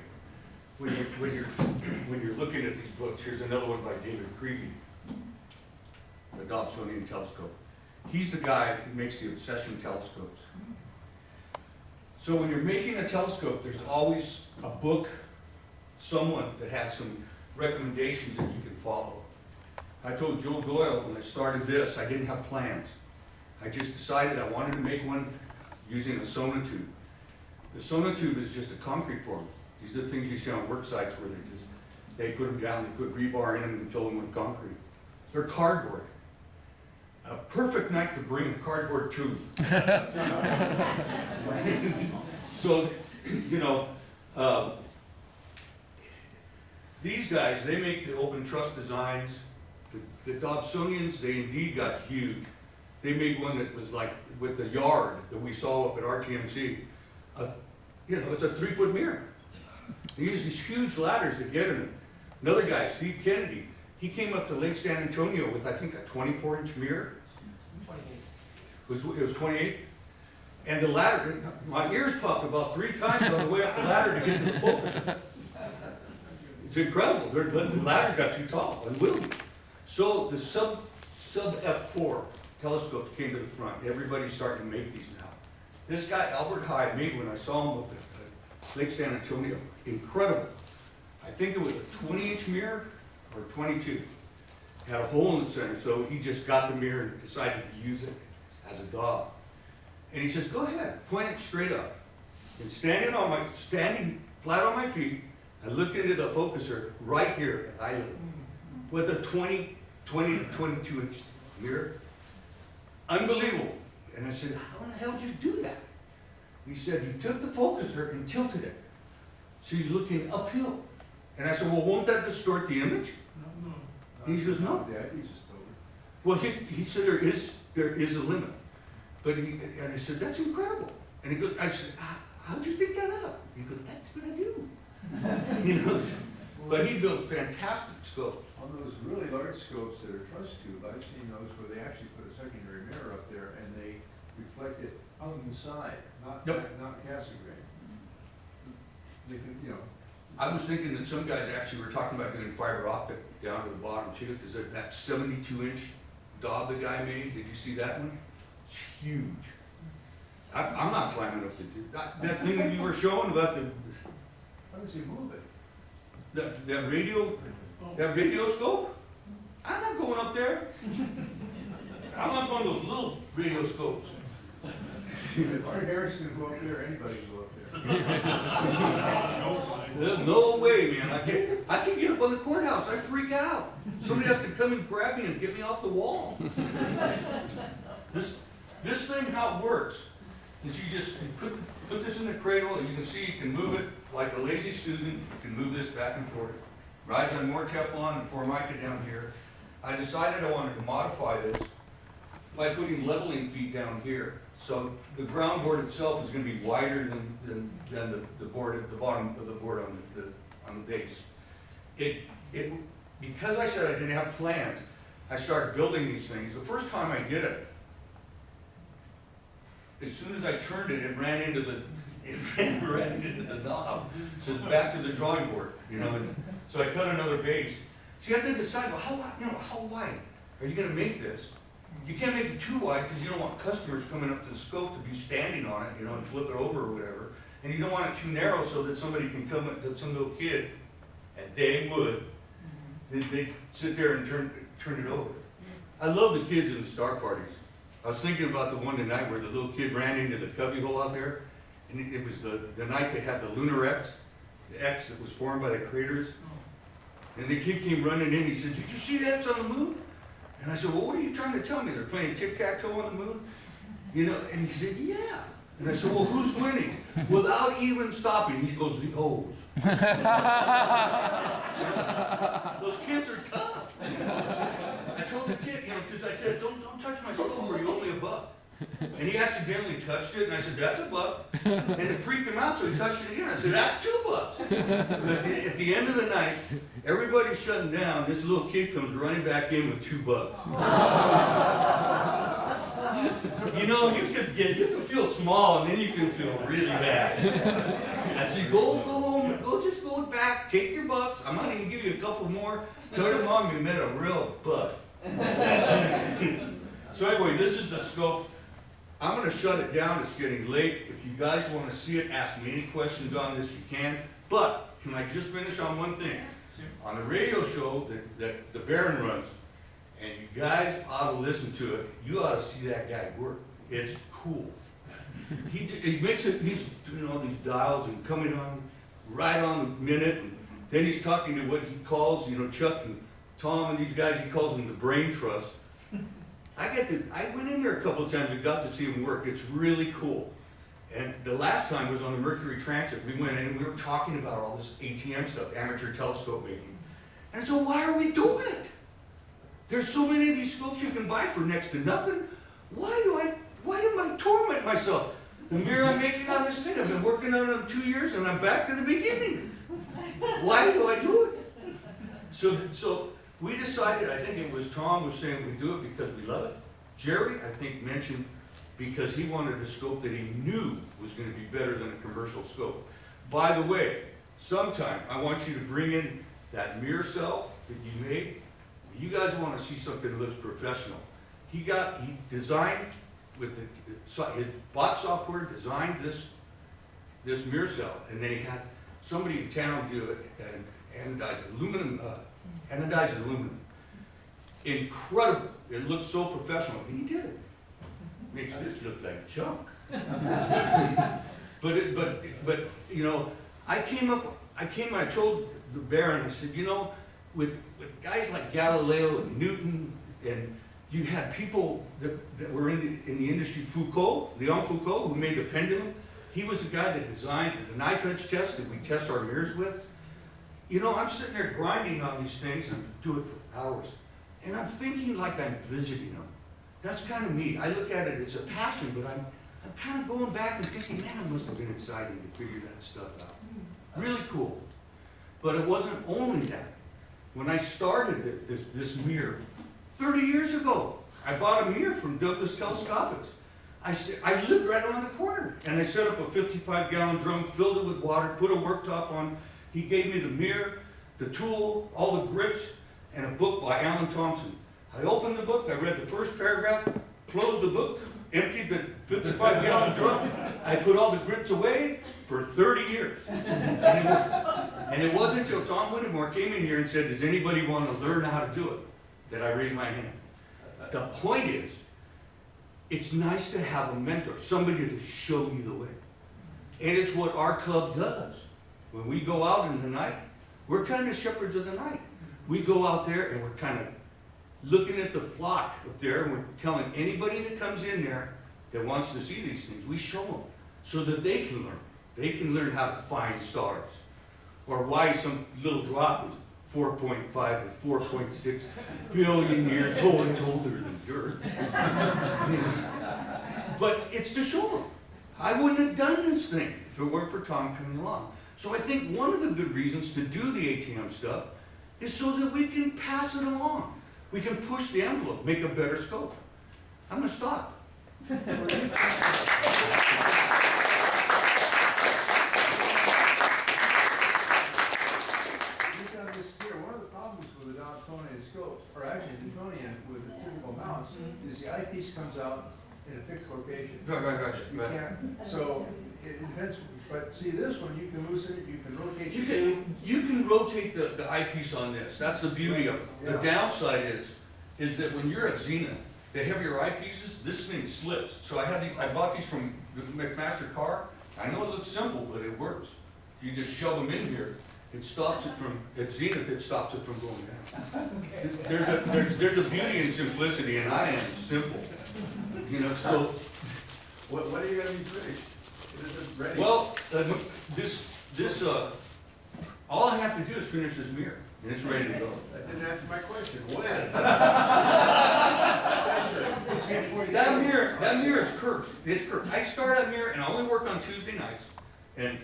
When you're looking at these books, here's another one by David Creevy, the Dobsonian telescope. He's the guy who makes the Obsession telescopes. So when you're making a telescope, there's always a book, someone that has some recommendations that you can follow. I told Joe Doyle when I started this, I didn't have plans. I just decided I wanted to make one using a sonotube. The sonotube is just a concrete form. These are the things you see on work sites where they put them down, they put rebar in them and fill them with concrete. They're cardboard. A perfect night to bring a cardboard tube. So, you know, these guys, they make the open truss designs. The Dobsonians, they indeed got huge. They made one that was like with the yard that we saw up at RTMC. You know, it's a 3-foot mirror. They use these huge ladders to get in it. Another guy, Steve Kennedy, he came up to Lake San Antonio with, I think, a 24-inch mirror. 28. It was 28? And the ladder, my ears popped about 3 times on the way up the ladder to get to the focus. It's incredible. The ladder got too tall and will be. So the sub F4 telescopes came to the front. Everybody's starting to make these now. This guy, Albert Hyde, made one. I saw him up at Lake San Antonio. Incredible. I think it was a 20-inch mirror or 22. Had a hole in the center, so he just got the mirror and decided to use it as a dog. And he says, go ahead, point it straight up. And standing flat on my feet, I looked into the focuser right here at eye level with a 20 to 22-inch mirror. Unbelievable. And I said, how in the hell did you do that? He said, you took the focuser and tilted it. So he's looking uphill. And I said, well, won't that distort the image? No. And he goes, no. Yeah, he's just over. Well, he said there is a limit. But and I said, that's incredible. And he goes, I said, how'd you think that up? He goes, that's what I do. You know, but he builds fantastic scopes. On those really large scopes that are truss tube, I've seen those where they actually put a secondary mirror up there and they reflect it on the side, not casting grain. They can, you know. I was thinking that some guys actually were talking about doing fiber optic down to the bottom too, because that 72-inch Dob the guy made, did you see that one? It's huge. I'm not climbing up to do that thing that you were showing about the. How does he move it? That radio scope? I'm not going up there. I'm not going to those little radio scopes. If Art Harrison can go up there, anybody can go up there. There's no way, man. I can't get up on the courthouse. I freak out. Somebody has to come and grab me and get me off the wall. This thing, how it works, is you just put this in the cradle, and you can see you can move it like a lazy Susan. You can move this back and forth. Rides on more Teflon and Formica down here. I decided I wanted to modify this by putting leveling feet down here. So the ground board itself is going to be wider than the board at the bottom of the board on the base. Because I said I didn't have plans, I started building these things. The first time I did it, as soon as I turned it, it ran into the knob. So back to the drawing board, you know. So I cut another base. So you have to decide, well, how wide are you going to make this? You can't make it too wide because you don't want customers coming up to the scope to be standing on it, you know, and flip it over or whatever. And you don't want it too narrow so that somebody can come up to some little kid, and they would, they'd sit there and turn it over. I love the kids in the star parties. I was thinking about the one tonight where the little kid ran into the cubby hole out there, and it was the night they had the lunar X, the X that was formed by the craters. And the kid came running in, he said, did you see the X on the moon? And I said, well, what are you trying to tell me? They're playing tic-tac-toe on the moon? You know, and he said, yeah. And I said, well, who's winning? Without even stopping, he goes, the O's. Those kids are tough. I told the kid, you know, because I said, don't touch my silver, you're only a buck. And he accidentally touched it, and I said, that's a buck. And it freaked him out, so he touched it again. I said, that's $2. But at the end of the night, everybody's shutting down. This little kid comes running back in with $2. You know, you can feel small, and then you can feel really bad. I said, go home, just go back, take your bucks. I might even give you a couple more. Tell your mom you met a real buck. So anyway, this is the scope. I'm going to shut it down. It's getting late. If you guys want to see it, ask me any questions on this, you can. But can I just finish on one thing? On the radio show that the Baron runs, and you guys ought to listen to it, you ought to see that guy work. It's cool. He makes it, he's doing all these dials and coming on. right on the minute. And then he's talking to what he calls, you know, Chuck and Tom and these guys, he calls them the brain trust. I went in there a couple of times and got to see him work. It's really cool. And the last time was on the Mercury Transit. We went in and we were talking about all this ATM stuff, amateur telescope making. And so why are we doing it? There's so many of these scopes you can buy for next to nothing. Why do I torment myself? The mirror I'm making on this thing, I've been working on it 2 years and I'm back to the beginning. Why do I do it? So we decided, I think it was Tom was saying we do it because we love it. Jerry, I think, mentioned because he wanted a scope that he knew was going to be better than a commercial scope. By the way, sometime I want you to bring in that mirror cell that you made. You guys want to see something that looks professional. He designed with his bot software, designed this mirror cell, and then he had somebody in town do it, and anodized aluminum. Incredible. It looked so professional. He did it. Makes this look like junk. but you know, I told the Baron, I said, you know, with guys like Galileo and Newton, and you had people that were in the industry, Leon Foucault, who made the pendulum. He was the guy that designed the knife edge test that we test our mirrors with. You know, I'm sitting there grinding on these things and do it for hours. And I'm thinking like I'm visiting them. That's kind of me. I look at it as a passion, but I'm kind of going back and thinking, man, it must have been exciting to figure that stuff out. Really cool. But it wasn't only that. When I started this mirror 30 years ago, I bought a mirror from Douglas Telescopics. I lived right around the corner, and I set up a 55-gallon drum, filled it with water, put a worktop on. He gave me the mirror, the tool, all the grits, and a book by Alan Thompson. I opened the book, I read the first paragraph, closed the book, emptied the 55-gallon drum, I put all the grits away for 30 years. And it wasn't until Tom Whittemore came in here and said, does anybody want to learn how to do it, that I raised my hand. The point is, it's nice to have a mentor, somebody to show you the way. And it's what our club does. When we go out in the night, we're kind of shepherds of the night. We go out there and we're kind of looking at the flock up there, and we're telling anybody that comes in there that wants to see these things, we show them so that they can learn. They can learn how to find stars, or why some little drop is 4.5 to 4.6 billion years old. It's older than Earth. But it's to show them. I wouldn't have done this thing if it weren't for Tom coming along. So I think one of the good reasons to do the ATM stuff is so that we can pass it along. We can push the envelope, make a better scope. I'm going to stop. One of the problems with the Dobsonian scopes, or actually the Newtonian with the typical mounts, is the eyepiece comes out in a fixed location. Right. You can't, so it depends, but see this one, you can loosen it, you can rotate You it. you can rotate the eyepiece on this. That's the beauty of it. The Yeah. downside is that when you're at Zenith, the heavier eyepieces, this thing slips. So I bought these from the McMaster car. I know it looks simple, but it works. You just shove them in here. It stops it from, at Zenith, it stops it from going down. There's a beauty in simplicity, and I am simple. You know, so. What are you gonna be finished? Is it ready? Well, all I have to do is finish this mirror, and it's ready to go. That didn't answer my question. When? That mirror is cursed. It's cursed. I start that mirror, and I only work on Tuesday nights, and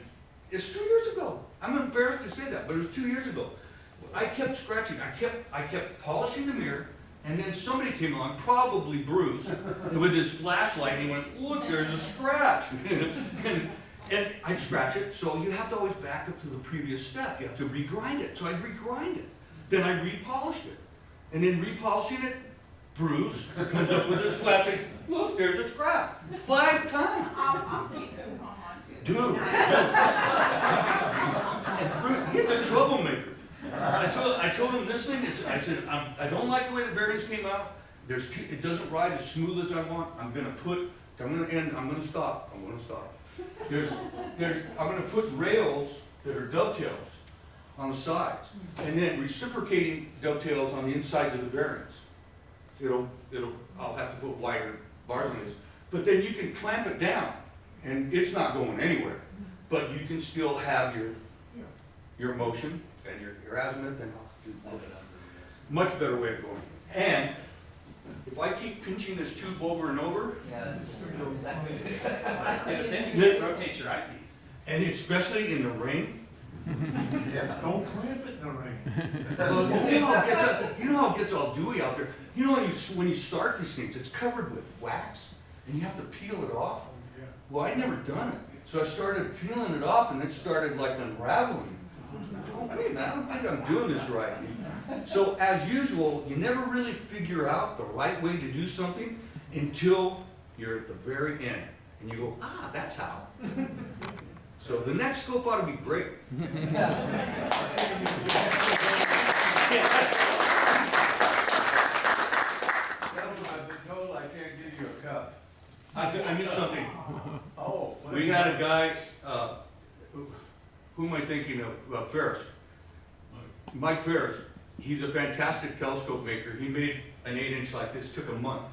it's 2 years ago. I'm embarrassed to say that, but it was 2 years ago. I kept scratching. I kept polishing the mirror, and then somebody came along, probably Bruce, with his flashlight, and he went, look, there's a scratch. and I'd scratch it, so you have to always back up to the previous step. You have to regrind it. So I'd regrind it. Then I repolished it. And in repolishing it, Bruce comes up with his flashlight, look, there's a scratch. 5 times. I'll keep them on too. Dude. And Bruce, he's a troublemaker. I told him this thing is, I said, I don't like the way the bearings came out. It doesn't ride as smooth as I want. I'm gonna stop. I'm gonna put rails that are dovetails on the sides, and then reciprocating dovetails on the insides of the bearings. I'll have to put wider bars on this, but then you can clamp it down, and it's not going anywhere. But you can still have your motion and your azimuth and much better way of going. And if I keep pinching this tube over and over, And then you can rotate your eyepiece. and especially in the rain, Don't clamp it in the rain. well, you know how it gets all dewy out there. You know when you start these things, it's covered with wax, and you have to peel it off. Yeah. Well, I'd never done it, so I started peeling it off, and it started like unraveling. I said, oh wait, man, I don't think I'm doing this right. So as usual, you never really figure out the right way to do something until you're at the very end, and you go, ah, that's how. So the next scope ought to be great. Gentlemen, I've been told I can't give you a cup. I missed something. Oh. what We is had it? a guy, who am I thinking of? Ferris. Mike Ferris. He's a fantastic telescope maker. He made an 8-inch like this, took a month.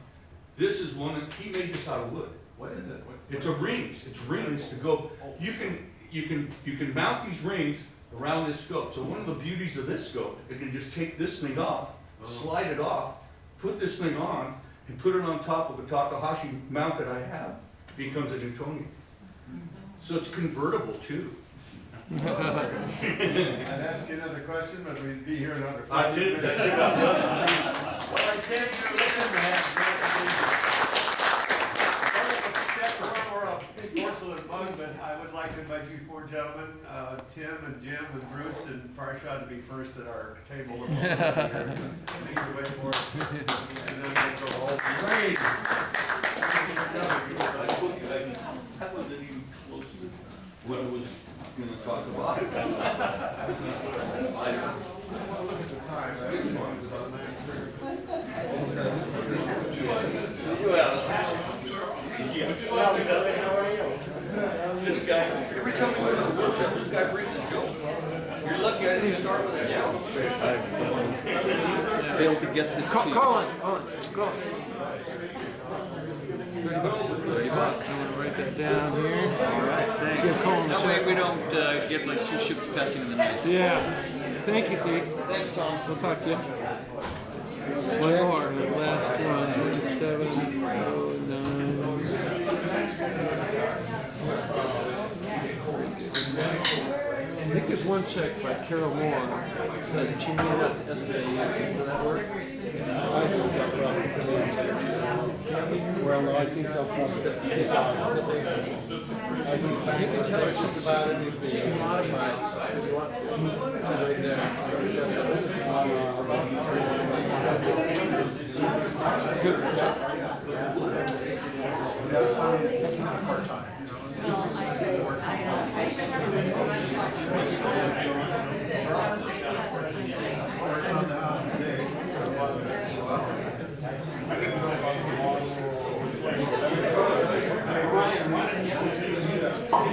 This is one that, he made this out of wood. What is it? It's a rings. It's rings to go. You can mount these rings around this scope. So one of the beauties of this scope, it can just take this thing off, slide it off, put this thing on, and put it on top of a Takahashi mount that I have. It becomes a Newtonian. So it's convertible too. I'd ask you another question, but we'd be here another 5 I did. minutes. What I can do is we're a big porcelain mug, but I would like to invite you four gentlemen, Tim and Jim and Bruce and Farshad to be first at our table. Lead the way for us, and then we'll go all. Great. That wasn't even close to what I was going to talk about. Look at the time. It's about 9:30. This guy, every time we go to the workshop, this guy brings a joke. You're lucky I didn't start with that joke. Failed to get this to you. Call it, go. $30. I'm gonna write that down here. All right, thanks. Give Colin a That way check. we don't get like 2 ships passing in the night. Yeah. Thank you, Steve. Thanks, Tom. We'll talk to you. One more, the last one, 1709. I think there's one check by Carol Moore that she made out to SBAU. Does that work? Well, I think they'll probably. You can tell her just about anything. She can modify it if you want to. Right there. Good.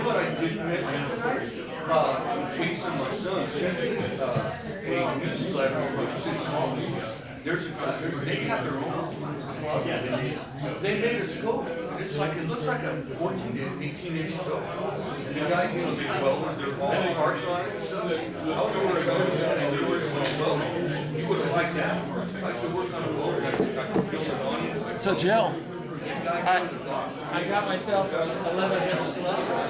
What I didn't mention, chasing my son, a newsletter from City Hall. They have their own club. They made a scope. It's like, it looks like a 14 to 18-inch scope. And the guy, they welded their all the parts on it and stuff. I was over at Owens Valley, they were well. You would have liked that. I used to work on a boat, I could build it on it. So, Jill, I got myself 11-inch slush rod.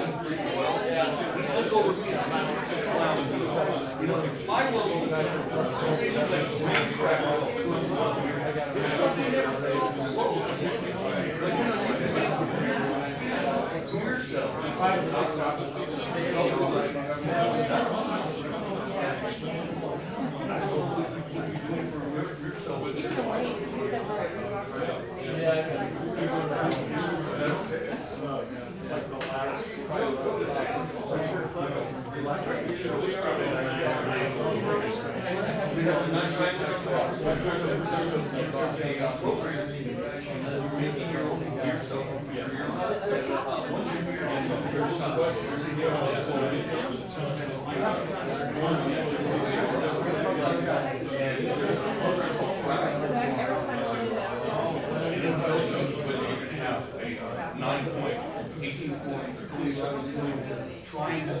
Look over here. You know, my welding guys are yourself. 5 to 6 boxes. Trying to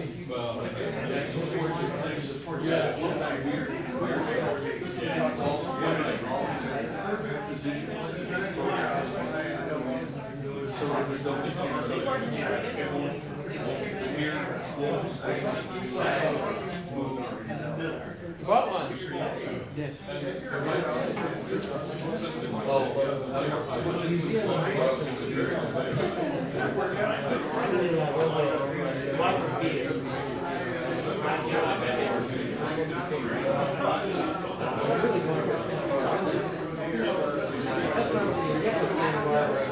What one? Yes. That's what I'm saying. Get with Santa Barbara.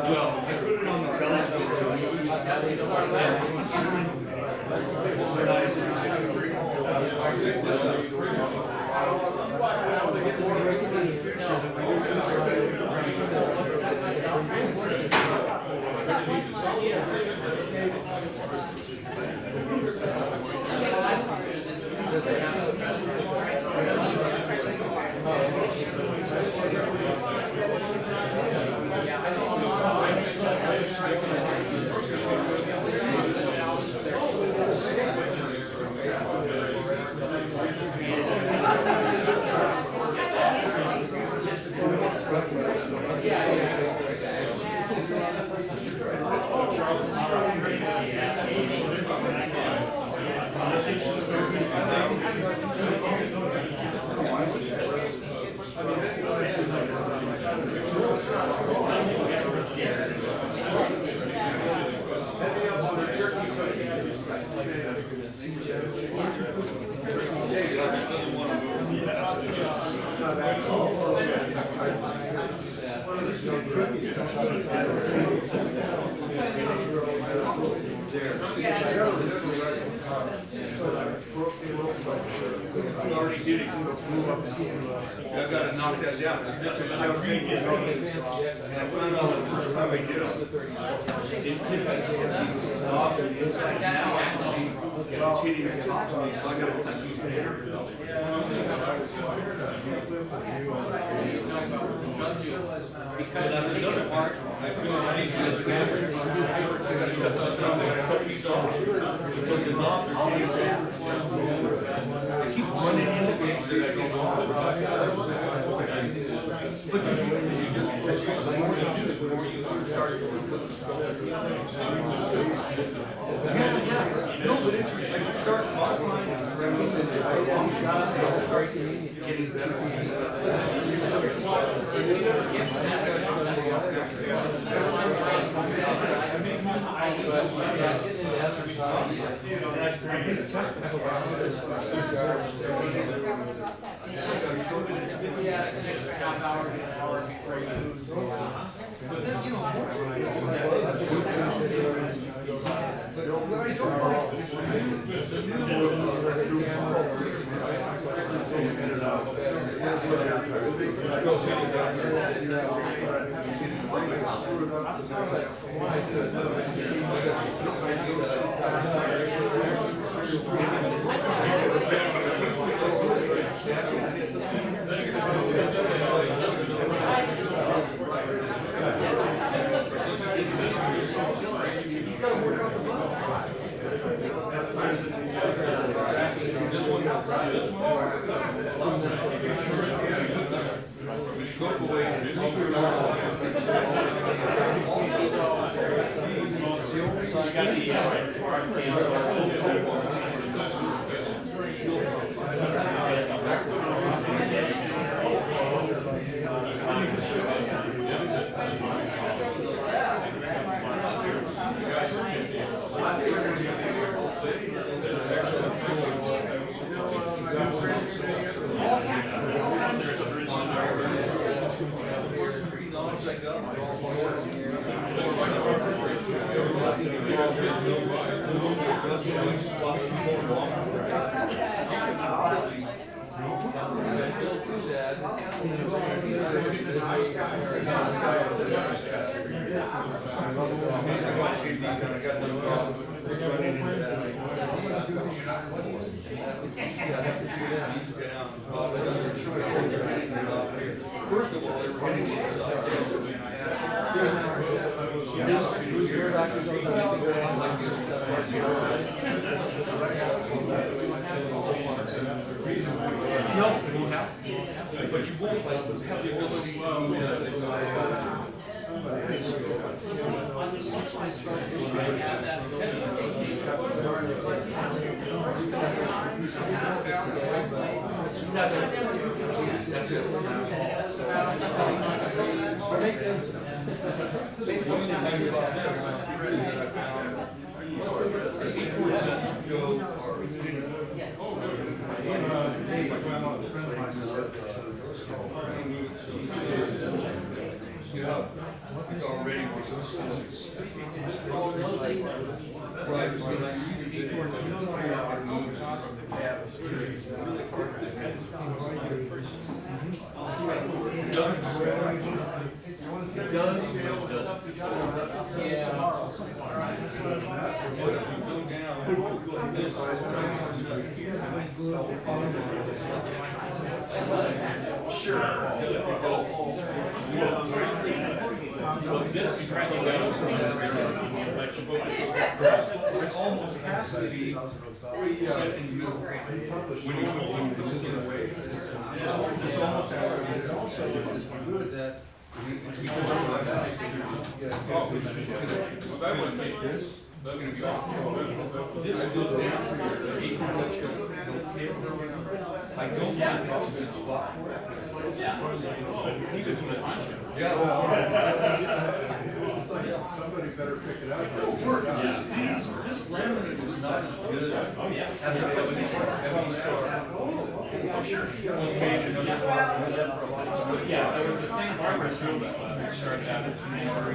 Well, I put it on the telescope. I've got to knock that down. I read it. And I found out the first time I did it. Now actually, it's hitting the top of me, so I got to touch these haters. Because that's another part. I feel like I keep running into things that I don't know. But you just, the more you do, the more you start. Yeah. No, but it's, I start modifying it. Long shots, I'll start getting better. Somebody better pick it up. This laminate is not as good as a Yeah, it was the same farmer's field that started out as the same.